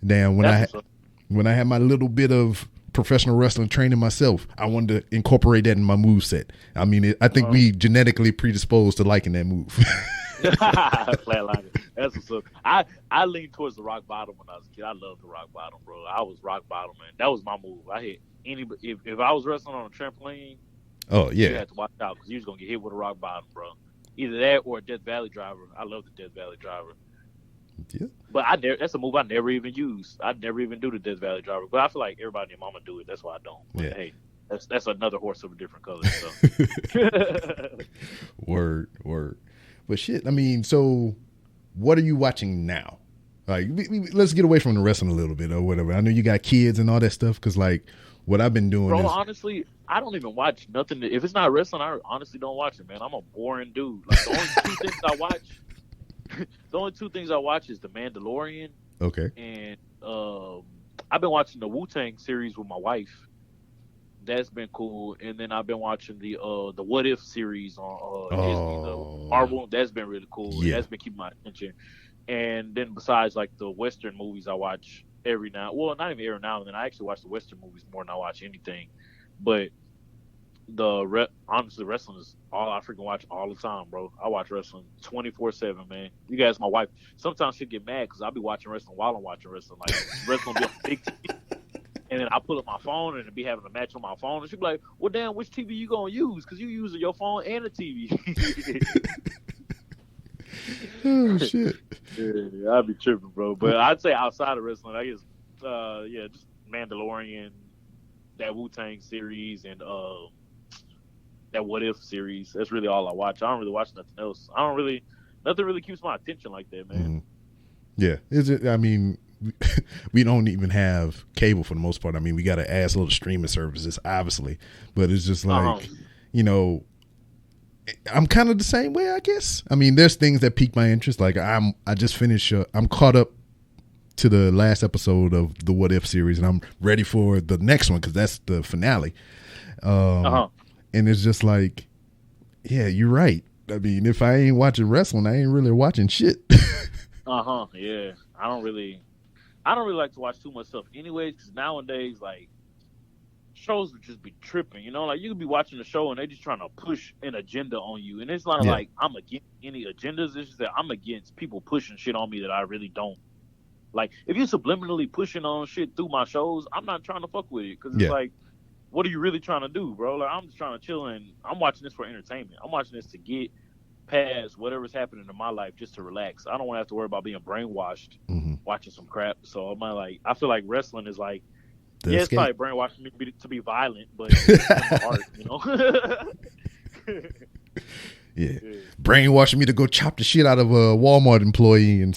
Then when I had my little bit of professional wrestling training myself, I wanted to incorporate that in my move set. I mean, I think we genetically predisposed to liking that move. Flatliner. That's what's up. I leaned towards the rock bottom when I was a kid. I loved the rock bottom, bro. I was rock bottom, man. That was my move. I hit anybody. If I was wrestling on a trampoline, oh yeah, you had to watch out because you was gonna get hit with a rock bottom, bro. Either that or a Death Valley driver. I love the Death Valley driver. Yeah. But that's a move I never even used. I'd never even do the Death Valley driver. But I feel like everybody and their mama do it. That's why I don't. But, yeah. Hey, that's another horse of a different color. So. Word. But shit, I mean, so what are you watching now? Like, let's get away from the wrestling a little bit or whatever. I know you got kids and all that stuff, because like what I've been doing. Bro, honestly, I don't even watch nothing. If it's not wrestling, I honestly don't watch it, man. I'm a boring dude. Like the only two things I watch is The Mandalorian. Okay. And I've been watching the Wu-Tang series with my wife. That's been cool. And then I've been watching the What If series on Disney, the Marvel. That's been really cool. Yeah. That's been keeping my attention. And then besides like the Western movies, I watch every now. Well, not even every now and then. I actually watch the Western movies more than I watch anything. But honestly, wrestling is all I freaking watch all the time, bro. I watch wrestling 24/7, man. You guys, my wife, sometimes she'll get mad because I'll be watching wrestling while I'm watching wrestling. Like wrestling will be on big TV. And then I pull up my phone and be having a match on my phone. And she'll be like, well, damn, which TV you going to use? Because you using your phone and a TV. Oh, shit. Yeah, I'd be tripping, bro. But I'd say outside of wrestling, I guess, just Mandalorian, that Wu-Tang series, and that What If series. That's really all I watch. I don't really watch nothing else. Nothing really keeps my attention like that, man. Mm-hmm. Yeah. I mean, we don't even have cable for the most part. I mean, we got to ask little streaming services, obviously, but it's just like, I'm kind of the same way, I guess. I mean, there's things that pique my interest. Like I just finished. I'm caught up to the last episode of the What If series, and I'm ready for the next one because that's the finale. And it's just like, yeah, you're right. I mean, if I ain't watching wrestling, I ain't really watching shit. Yeah, I don't really like to watch too much stuff anyways, because nowadays, like, shows would just be tripping, like you could be watching the show and they just trying to push an agenda on you, and it's not like I'm against any agendas. It's just that I'm against people pushing shit on me that I really don't like. If you're subliminally pushing on shit through my shows, I'm not trying to fuck with it, because it's like, what are you really trying to do, bro? Like, I'm just trying to chill, and I'm watching this for entertainment. I'm watching this to get past whatever's happening in my life, just to relax. I don't want to have to worry about being brainwashed watching some crap. So I'm like, I feel like wrestling is like, it's probably brainwashing me to be violent, but it's art, Yeah, brainwashing me to go chop the shit out of a Walmart employee and.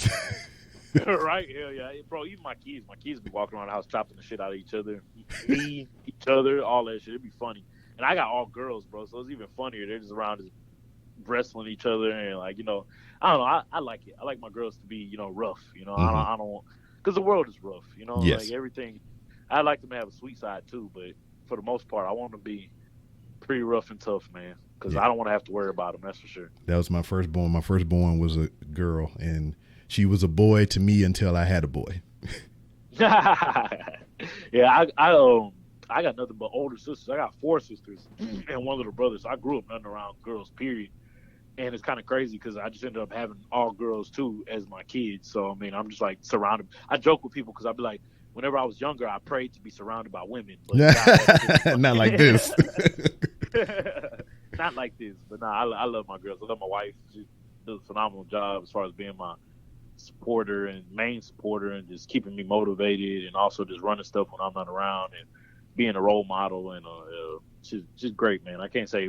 Right, hell yeah, bro. Even my kids be walking around the house chopping the shit out of each other, each other, all that shit. It'd be funny. And I got all girls, bro, so it's even funnier. They're just around just wrestling each other, and like, I don't know. I like it. I like my girls to be, rough. I don't, because the world is rough. Like everything. I like them to have a sweet side too, but for the most part, I want them to be pretty rough and tough, man. Because I don't want to have to worry about them. That's for sure. That was my firstborn. My firstborn was a girl, and she was a boy to me until I had a boy. Yeah, I got nothing but older sisters. I got 4 sisters and 1 little brother. So I grew up nothing around girls, period. And it's kind of crazy because I just ended up having all girls too as my kids. So I mean, I'm just like surrounded. I joke with people because I'd be like, whenever I was younger, I prayed to be surrounded by women. But not like this. Not like this. But nah, I love my girls. I love my wife. She does a phenomenal job as far as being my supporter and main supporter, and just keeping me motivated, and also just running stuff when I'm not around, and being a role model. And she's great, man. I can't say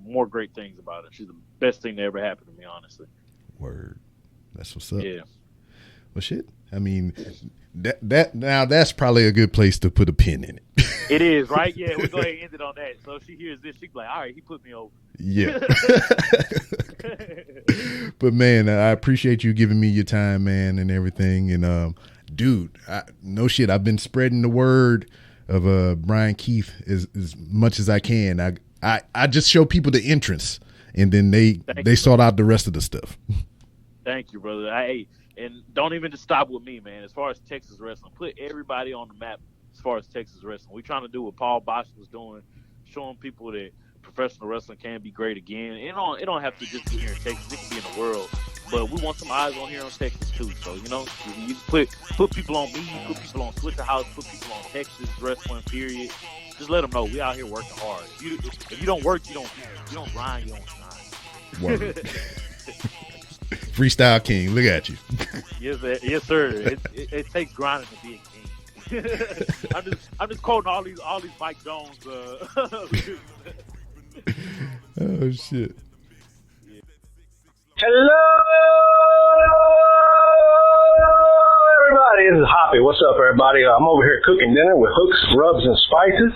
more great things about her. She's the best thing that ever happened to me, honestly. Word. That's what's up. Yeah. Well, shit. I mean, that now that's probably a good place to put a pin in it. It is, right? Yeah, we'll go ahead and end it on that. So if she hears this, she'll be like, all right, he put me over. Yeah. But, man, I appreciate you giving me your time, man, and everything. And, dude, no shit. I've been spreading the word of Bryan Keith as much as I can. I just show people the entrance, and then they sort out the rest of the stuff. Thank you, brother. And don't even just stop with me, man. As far as Texas wrestling, put everybody on the map as far as Texas wrestling. We're trying to do what Paul Bosch was doing, showing people that professional wrestling can be great again. It don't have to just be here in Texas. It can be in the world. But we want some eyes on here on Texas, too. So, you know, you put people on me, put people on Switcher House, put people on Texas wrestling, period. Just let them know we out here working hard. If you don't work, you don't grind, you don't shine. Word. Freestyle King, look at you. Yes, sir. It takes grinding to be a king. I'm just quoting all these Mike Jones. Oh shit. Hello, everybody. This is Hoppy. What's up, everybody? I'm over here cooking dinner with hooks, rubs, and spices.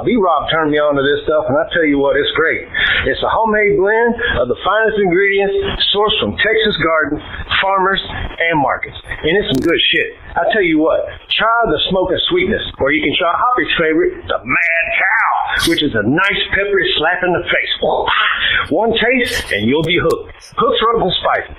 B-Rob turned me on to this stuff, and I tell you what, it's great. It's a homemade blend of the finest ingredients sourced from Texas gardens, farmers, and markets. And it's some good shit. I tell you what, try the smoking sweetness, or you can try Hoppy's favorite, the Mad Cow, which is a nice peppery slap in the face. One taste, and you'll be hooked. Hooks, rubs, and spices.